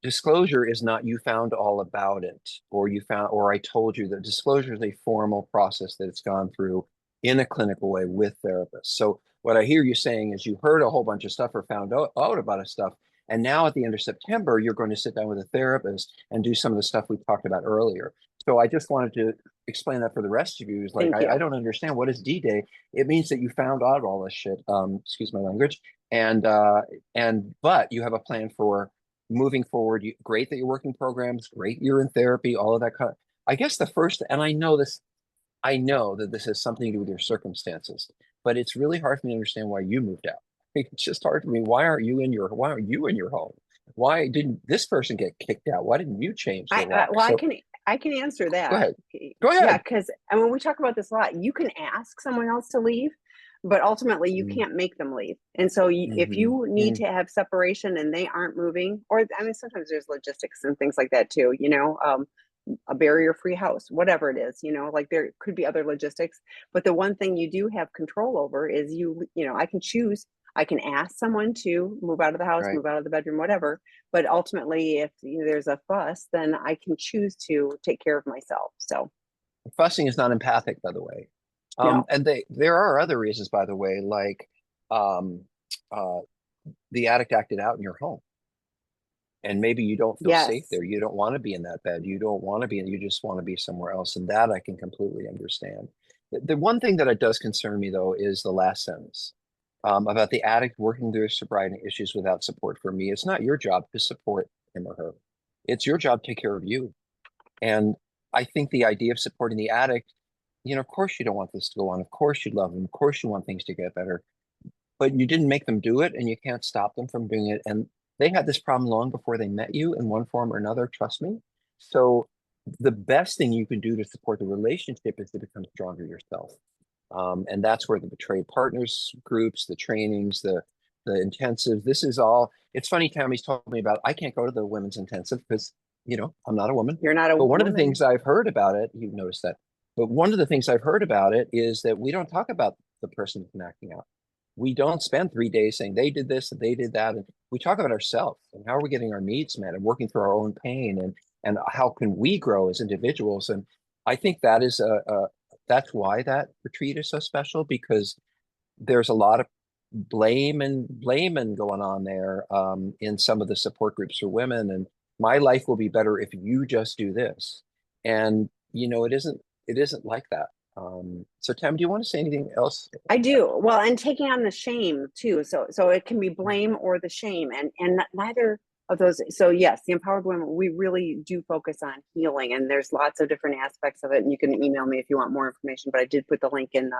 disclosure is not you found all about it, or I told you that disclosure is a formal process that it's gone through in a clinical way with therapists. So what I hear you saying is you heard a whole bunch of stuff or found out about a stuff. And now at the end of September, you're going to sit down with a therapist and do some of the stuff we talked about earlier. So I just wanted to explain that for the rest of you. Is like, Thank you. I don't understand. What is D-Day? It means that you found out all this shit. Excuse my language. But you have a plan for moving forward. Great that you're working programs. Great you're in therapy. All of that kind of. I guess the first, and I know that this has something to do with your circumstances, but it's really hard for me to understand why you moved out. It's just hard for me. Why aren't you in your home? Why didn't this person get kicked out? Why didn't you change the lock? I can answer that. Go ahead. Go ahead. Yeah, because when we talk about this a lot, you can ask someone else to leave, but ultimately you can't make them leave. And so if you need to have separation and they aren't moving, or I mean, sometimes there's logistics and things like that too, a barrier-free house, whatever it is, like there could be other logistics. But the one thing you do have control over is I can choose. I can ask someone to move out of the house, Right. move out of the bedroom, whatever. But ultimately, if there's a fuss, then I can choose to take care of myself. So Fussing is not empathic, by the way. no. And there are other reasons, by the way, like the addict acted out in your home. And maybe you don't feel safe there. You don't want to be in that bed. You don't want to be, you just want to be somewhere else. And that I can completely understand. The one thing that it does concern me, though, is the last sentence about the addict working through sobriety issues without support for me. It's not your job to support him or her. It's your job to take care of you. And I think the idea of supporting the addict, of course you don't want this to go on. Of course you love them. Of course you want things to get better. But you didn't make them do it and you can't stop them from doing it. And they had this problem long before they met you in one form or another, trust me. So the best thing you can do to support the relationship is to become stronger yourself. And that's where the betrayed partners groups, the trainings, the intensive, this is all, it's funny, Tammy's told me about, I can't go to the women's intensive because, I'm not a woman. You're not a But one woman. of the things I've heard about it, you've noticed that, but one of the things I've heard about it is that we don't talk about the person who's acting out. We don't spend 3 days saying they did this and they did that. And we talk about ourselves and how are we getting our needs met and working through our own pain and how can we grow as individuals. And I think that is that's why that retreat is so special, because there's a lot of blaming going on there in some of the support groups for women. And my life will be better if you just do this. And it isn't it isn't like that. So Tam, do you want to say anything else? I do. Well, and taking on the shame too. So it can be blame or the shame, and neither of those. So yes, the empowered women, we really do focus on healing, and there's lots of different aspects of it. And you can email me if you want more information, but I did put the link in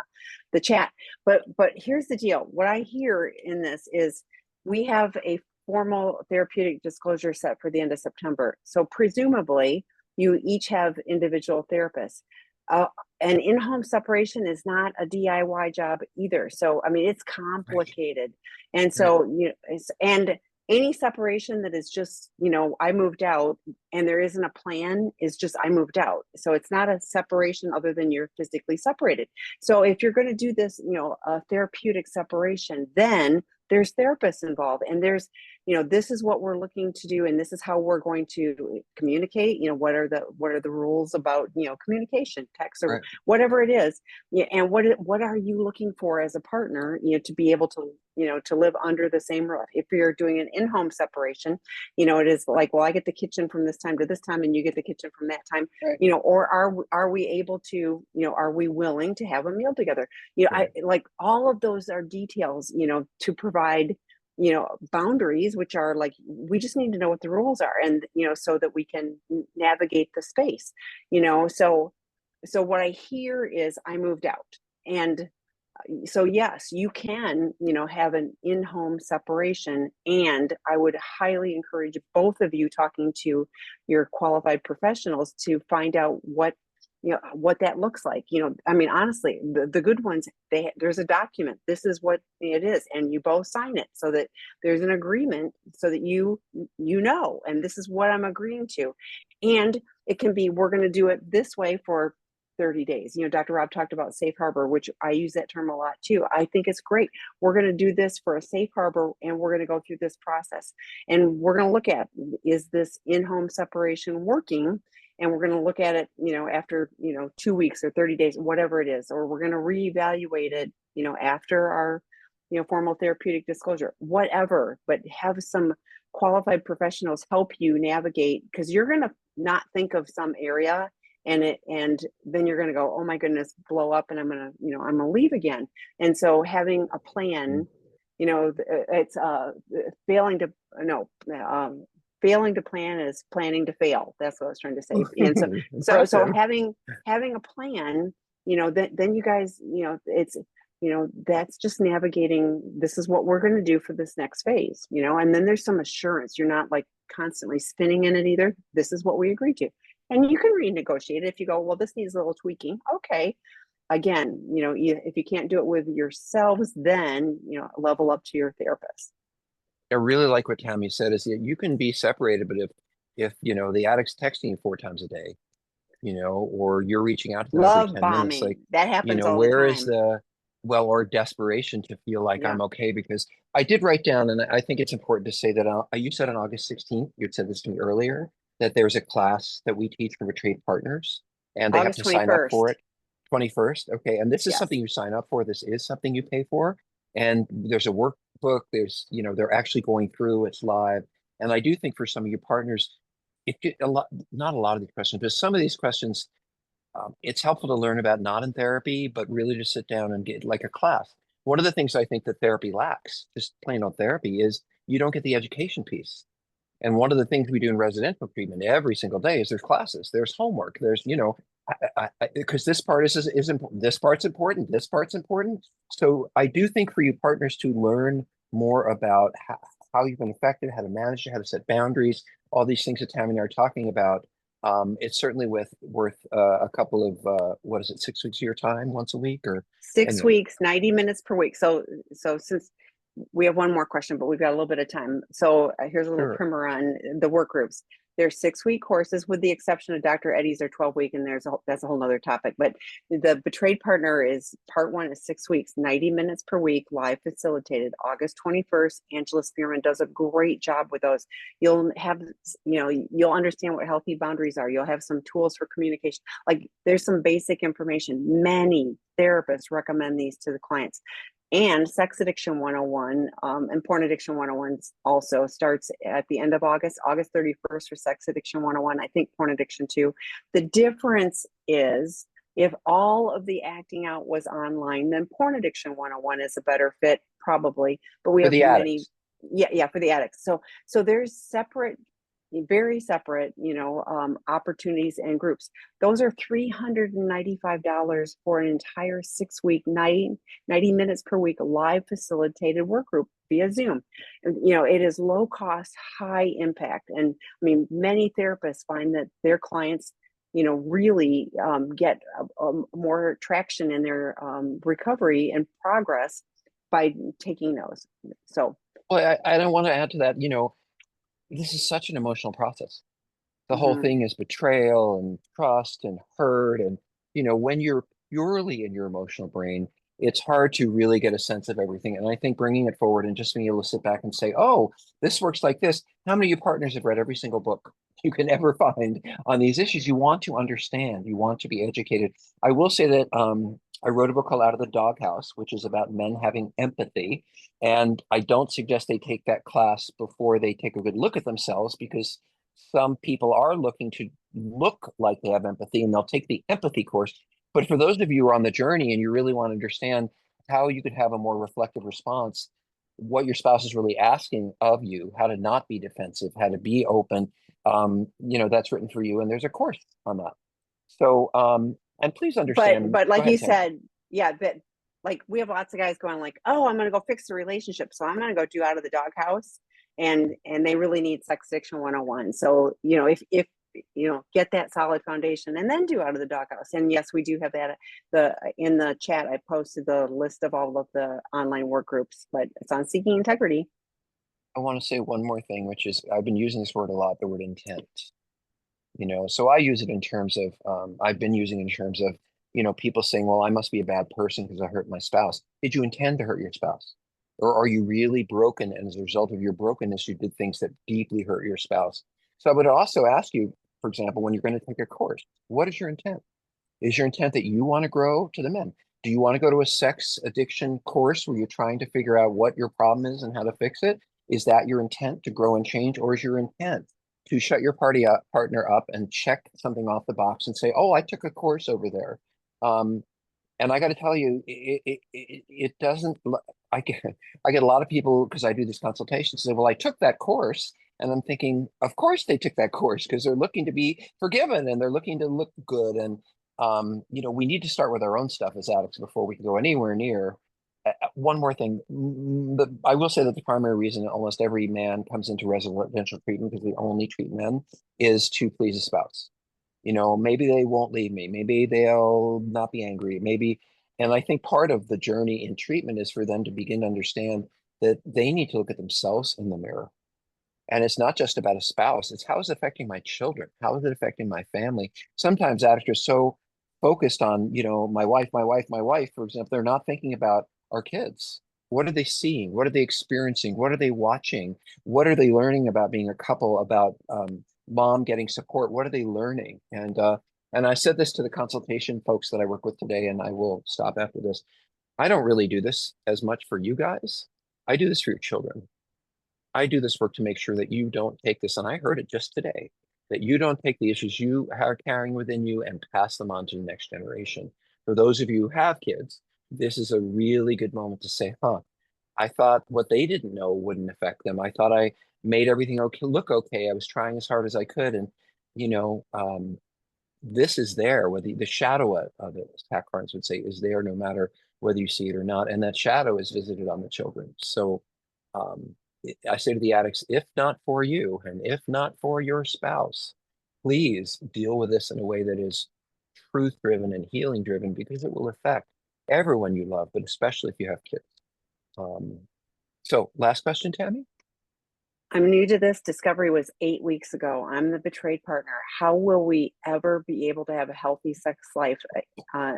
the chat. But here's the deal. What I hear in this is we have a formal therapeutic disclosure set for the end of September. So presumably you each have individual therapists. An in-home separation is not a DIY job either. So, I mean, it's complicated. Right. And so, and any separation that is just, I moved out and there isn't a plan is just, I moved out. So it's not a separation other than you're physically separated. So if you're going to do this, a therapeutic separation, then there's therapists involved, and there's, this is what we're looking to do, and this is how we're going to communicate. What are the rules about, communication, text, or whatever it is. And what are you looking for as a partner, to be able to, to live under the same roof. If you're doing an in-home separation, it is like, well, I get the kitchen from this time to this time, and you get the kitchen from that time, or are we able to, are we willing to have a meal together? I like all of those are details, to provide, boundaries, which are like, we just need to know what the rules are, and, so that we can navigate the space, so what I hear is I moved out. And so yes, you can, have an in-home separation, and I would highly encourage both of you talking to your qualified professionals to find out what that looks like. I mean, honestly, the good ones, there's a document. This is what it is, and you both sign it so that there's an agreement, so that and this is what I'm agreeing to. And it can be, we're going to do it this way for 30 days. Dr. Rob talked about safe harbor, which I use that term a lot too. I think it's great. We're going to do this for a safe harbor, and we're going to go through this process, and we're going to look at, is this in-home separation working? And we're going to look at it, after, 2 weeks or 30 days, whatever it is, or we're going to reevaluate it, after our, formal therapeutic disclosure, whatever, but have some qualified professionals help you navigate, because you're going to not think of some area, and then you're going to go, oh my goodness, blow up, and I'm going to leave again. And so having a plan, it's failing to plan is planning to fail. That's what I was trying to say. And so having a plan, then you guys, it's, that's just navigating, this is what we're going to do for this next phase, and then there's some assurance. You're not like constantly spinning in it either. This is what we agreed to. And you can renegotiate it if you go, well, this needs a little tweaking. Okay. Again, if you can't do it with yourselves, then, level up to your therapist. I really like what Tammy said, is that you can be separated, but if the addict's texting you 4 times a day, or you're reaching out to them Love every 10 bombing. minutes, like, that happens all where the is time. or desperation to feel like I'm okay? Because I did write down, and I think it's important to say that you said on August 16th, you had said this to me earlier, that there's a class that we teach for betrayed partners, and they August have to sign up for it. 21st. Okay. And this is something you sign up for. This is something you pay for. And there's a workbook. There's, they're actually going through, it's live. And I do think for some of your partners, not a lot of these questions, but some of these questions, it's helpful to learn about, not in therapy, but really to sit down and get like a class. One of the things I think that therapy lacks, just plain old therapy, is you don't get the education piece. And one of the things we do in residential treatment every single day is there's classes, there's homework, there's, because this part is important. This part's important. This part's important. So I do think for you partners to learn more about how you've been affected, how to manage it, how to set boundaries, all these things that Tammy and I are talking about. It's certainly worth a couple of 6 weeks of your time, once a week, or 6 weeks, 90 minutes per week. So since we have one more question, but we've got a little bit of time. So here's a little primer on the work groups. They're 6-week courses, with the exception of Dr. Eddie's are 12-week, and that's a whole nother topic. But the betrayed partner is part 1 is 6 weeks, 90 minutes per week, live facilitated. August 21st, Angela Spearman does a great job with those. You'll have, you'll understand what healthy boundaries are. You'll have some tools for communication. Like, there's some basic information. Many therapists recommend these to the clients. And Sex Addiction 101 and Porn Addiction 101 also starts at the end of August 31st for Sex Addiction 101. I think Porn Addiction too. The difference is If all of the acting out was online, then Porn Addiction 101 is a better fit, probably. But we For have the many, addicts. yeah, for the addicts. So there's separate, very separate, opportunities and groups. Those are $395 for an entire 6 week, 90 minutes per week, live facilitated work group via Zoom. And, it is low cost, high impact. And I mean, many therapists find that their clients, really get more traction in their recovery and progress by taking those. So, Well, I don't want to add to that, this is such an emotional process. The whole mhm. thing is betrayal and trust and hurt. And, when you're purely in your emotional brain, it's hard to really get a sense of everything. And I think bringing it forward and just being able to sit back and say, oh, this works like this. How many of your partners have read every single book you can ever find on these issues? You want to understand, you want to be educated. I will say that I wrote a book called Out of the Doghouse, which is about men having empathy. And I don't suggest they take that class before they take a good look at themselves, because some people are looking to look like they have empathy and they'll take the empathy course. But for those of you who are on the journey and you really want to understand how you could have a more reflective response, what your spouse is really asking of you, how to not be defensive, how to be open, that's written for you. And there's a course on that. So, and please understand, but go like you ahead, Tammy. said, yeah, but like we have lots of guys going like, oh, I'm gonna go fix the relationship, so I'm gonna go do Out of the Doghouse, and they really need Sex Addiction 101. So if get that solid foundation and then do Out of the Doghouse. And yes, we do have that. The In the chat I posted the list of all of the online work groups, but it's on Seeking Integrity. I want to say one more thing, which is I've been using this word a lot, the word intent. So I use it in terms of I've been using it in terms of people saying, well, I must be a bad person because I hurt my spouse. Did you intend to hurt your spouse, or are you really broken, and as a result of your brokenness you did things that deeply hurt your spouse? So I would also ask you, for example, when you're going to take a course, what is your intent? Is your intent that you want to grow? To the men, do you want to go to a sex addiction course where you're trying to figure out what your problem is and how to fix it? Is that your intent, to grow and change, or is your intent to shut your partner up and check something off the box and say, oh, I took a course over there? Um, and I got to tell you, it doesn't. I get a lot of people, because I do these consultations, say, well, I took that course. And I'm thinking, of course they took that course because they're looking to be forgiven and they're looking to look good. And we need to start with our own stuff as addicts before we can go anywhere near. One more thing, I will say that the primary reason almost every man comes into residential treatment, because we only treat men, is to please a spouse. Maybe they won't leave me. Maybe they'll not be angry. Maybe, and I think part of the journey in treatment is for them to begin to understand that they need to look at themselves in the mirror. And it's not just about a spouse. It's how is it affecting my children? How is it affecting my family? Sometimes addicts are so focused on, my wife, my wife, my wife, for example, they're not thinking about our kids. What are they seeing? What are they experiencing? What are they watching? What are they learning about being a couple, about mom getting support? What are they learning? And I said this to the consultation folks that I work with today, and I will stop after this. I don't really do this as much for you guys. I do this for your children. I do this work to make sure that you don't take this, and I heard it just today, that you don't take the issues you are carrying within you and pass them on to the next generation. For those of you who have kids, this is a really good moment to say, I thought what they didn't know wouldn't affect them. I thought I made everything look okay. I was trying as hard as I could. And, you know, um, this is there, whether the shadow of it, as Pat Carnes would say, is there no matter whether you see it or not. And that shadow is visited on the children. So um, I say to the addicts, if not for you and if not for your spouse, please deal with this in a way that is truth driven and healing driven, because it will affect everyone you love, but especially if you have kids. Um, so last question, Tammy. I'm new to this. Discovery was 8 weeks ago. I'm the betrayed partner. How will we ever be able to have a healthy sex life uh,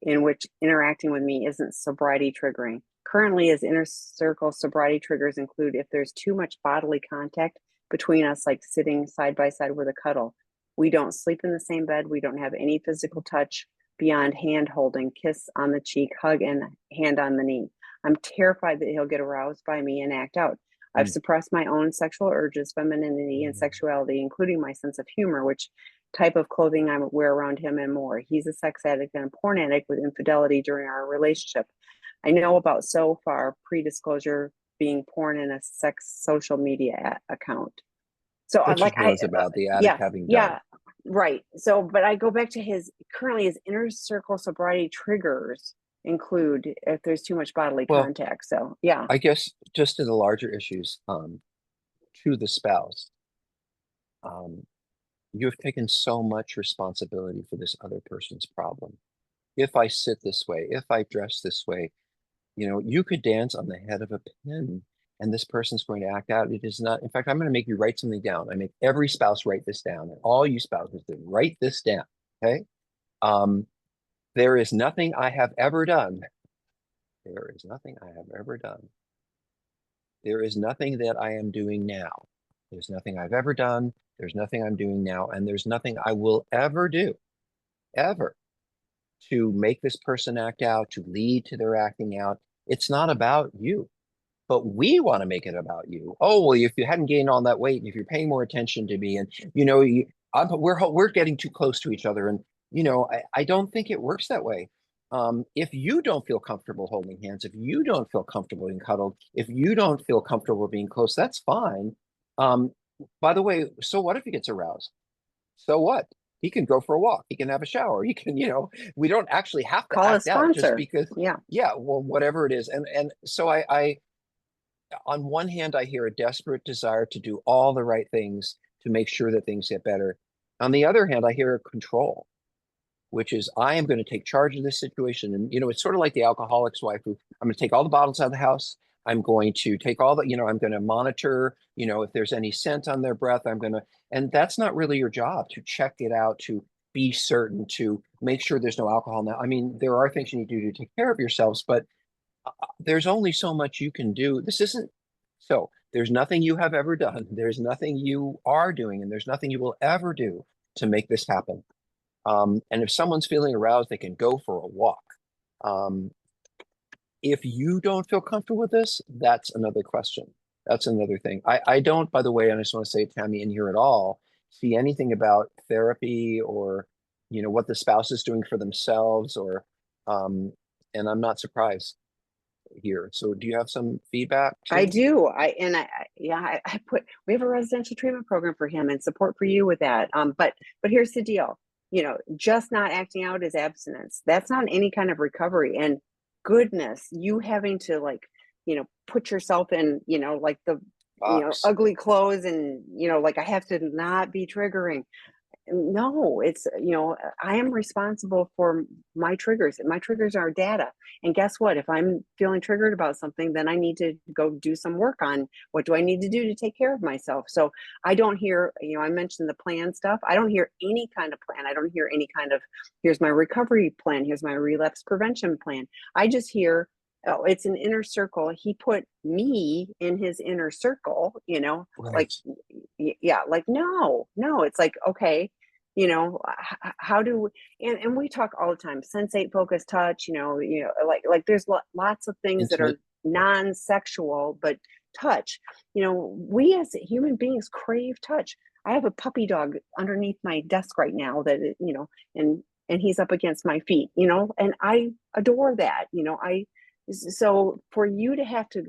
in which interacting with me isn't sobriety triggering? Currently, as inner circle sobriety triggers include if there's too much bodily contact between us, like sitting side by side with a cuddle. We don't sleep in the same bed. We don't have any physical touch beyond hand holding, kiss on the cheek, hug, and hand on the knee. I'm terrified that he'll get aroused by me and act out. I've Mm. suppressed my own sexual urges, femininity, and sexuality, including my sense of humor, which type of clothing I wear around him, and more. He's a sex addict and a porn addict with infidelity during our relationship. I know about so far pre-disclosure being porn in a sex social media account. So But she like knows about the addict yeah, having done. yeah, right. So, but I go back to his inner circle sobriety triggers include if there's too much bodily Well, contact. So yeah, I guess just to the larger issues, to the spouse, um, you have taken so much responsibility for this other person's problem. If I sit this way, if I dress this way, you could dance on the head of a pin and this person's going to act out. It is not, in fact, I'm going to make you write something down. I make every spouse write this down, and all you spouses do, write this down. Okay. Um, there is nothing I have ever done. There is nothing I have ever done. There is nothing that I am doing now. There's nothing I've ever done. There's nothing I'm doing now. And there's nothing I will ever do, ever, to make this person act out, to lead to their acting out. It's not about you, but we want to make it about you. Oh, well, if you hadn't gained all that weight, and if you're paying more attention to me, and we're getting too close to each other, and I don't think it works that way. If you don't feel comfortable holding hands, if you don't feel comfortable being cuddled, if you don't feel comfortable being close, that's fine. Um, by the way, so what if he gets aroused? So what? He can go for a walk. He can have a shower. He can, we don't actually have to call a act out just sponsor. because, Yeah, yeah, well, whatever it is. And so I on one hand, I hear a desperate desire to do all the right things to make sure that things get better. On the other hand, I hear a control, which is I am going to take charge of this situation. And, it's sort of like the alcoholic's wife who I'm going to take all the bottles out of the house. I'm going to take all the, I'm going to monitor, if there's any scent on their breath, and that's not really your job to check it out, to be certain, to make sure there's no alcohol. Now, I mean, there are things you need to do to take care of yourselves, but there's only so much you can do. So there's nothing you have ever done. There's nothing you are doing, and there's nothing you will ever do to make this happen. And if someone's feeling aroused, they can go for a walk. If you don't feel comfortable with this, that's another question. That's another thing. I don't, by the way, and I just want to say, Tammy, in here at all, see anything about therapy or, what the spouse is doing for themselves and I'm not surprised here. So do you have some feedback I too? do. We have a residential treatment program for him and support for you with that. But here's the deal. Just not acting out is abstinence. That's not any kind of recovery. And goodness, you having to put yourself in, like the, Box. ugly clothes and, like I have to not be triggering. No, it's, I am responsible for my triggers. My triggers are data. And guess what? If I'm feeling triggered about something, then I need to go do some work on what do I need to do to take care of myself. So I don't hear, I mentioned the plan stuff. I don't hear any kind of plan. I don't hear any kind of, here's my recovery plan. Here's my relapse prevention plan. I just hear, oh, it's an inner circle. He put me in his inner circle, Right. like, yeah, like, no, it's like, okay, how do and we talk all the time, sensate, focus, touch, like there's lots of things that Intimate. are non-sexual, but touch, we as human beings crave touch. I have a puppy dog underneath my desk right now that, and he's up against my feet, and I adore that, so for you to have to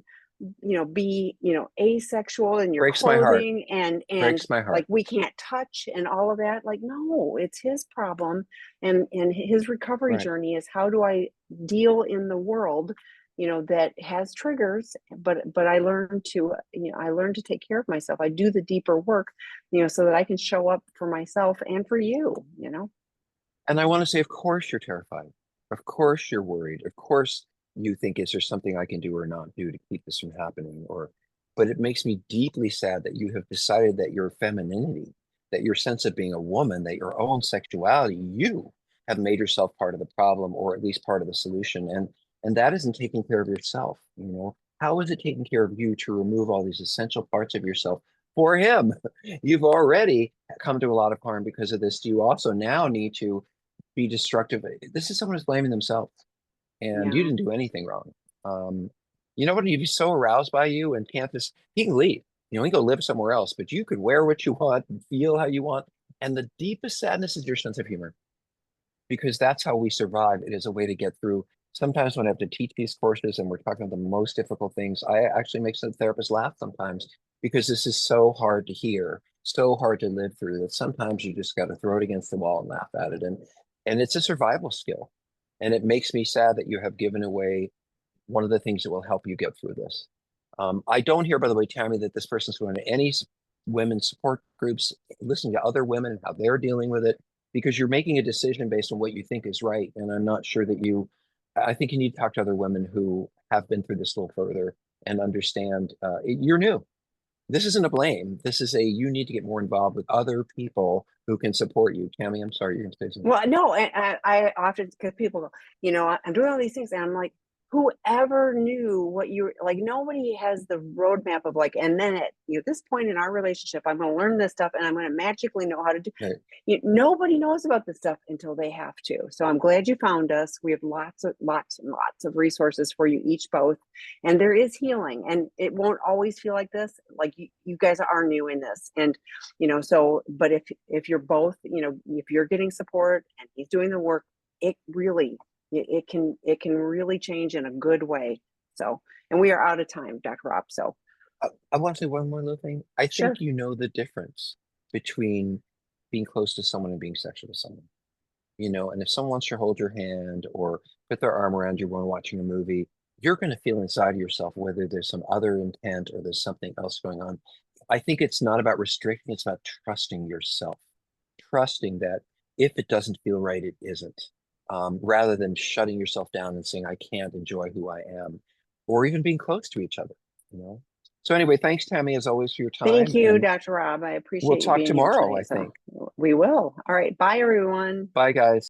be asexual in your Breaks my heart. clothing and Breaks my like heart. we can't touch and all of that, like, no, it's his problem. And his recovery Right. journey is, how do I deal in the world that has triggers, but I learn to take care of myself. I do the deeper work so that I can show up for myself and for you. And I want to say, of course you're terrified. Of course you're worried. Of course you think, is there something I can do or not do to keep this from happening? But it makes me deeply sad that you have decided that your femininity, that your sense of being a woman, that your own sexuality, you have made yourself part of the problem, or at least part of the solution. And that isn't taking care of yourself. How is it taking care of you to remove all these essential parts of yourself for him? You've already come to a lot of harm because of this. You also now need to be destructive. This is someone who's blaming themselves, and you Yeah. didn't do anything wrong. You know what? He'd be so aroused by you and can't he can leave. He can go live somewhere else, but you could wear what you want and feel how you want. And the deepest sadness is your sense of humor, because that's how we survive. It is a way to get through. Sometimes when I have to teach these courses and we're talking about the most difficult things, I actually make some therapists laugh sometimes, because this is so hard to hear, so hard to live through, that sometimes you just got to throw it against the wall and laugh at it. And it's a survival skill. And it makes me sad that you have given away one of the things that will help you get through this. I don't hear, by the way, Tammy, that this person's going to any women's support groups, listening to other women and how they're dealing with it, because you're making a decision based on what you think is right. And I'm not sure that I think you need to talk to other women who have been through this a little further and understand you're new. This isn't a blame. This is you need to get more involved with other people who can support you. Tammy, I'm sorry, you're going to say something. Well, no, I often, because people go, I'm doing all these things, and I'm like, whoever knew what you like, nobody has the roadmap of like, and then at this point in our relationship, I'm going to learn this stuff and I'm going to magically know how to do. Right. Nobody knows about this stuff until they have to. So I'm glad you found us. We have lots and lots of resources for you each, both, and there is healing, and it won't always feel like this. Like you guys are new in this, and so. But if you're both, if you're getting support and he's doing the work, it really it can really change in a good way. So, and we are out of time, Dr. Rob. So I want to say one more little thing. I sure. think you know the difference between being close to someone and being sexual with someone. And if someone wants to hold your hand or put their arm around you when watching a movie, you're going to feel inside of yourself whether there's some other intent or there's something else going on. I think it's not about restricting, it's about trusting yourself, trusting that if it doesn't feel right, it isn't, rather than shutting yourself down and saying, I can't enjoy who I am, or even being close to each other. So anyway, thanks, Tammy, as always, for your Thank time. you, And Dr. Rob. I we'll appreciate you talk being here tomorrow, today. I So think. we will. All right. Bye, everyone. Bye, guys.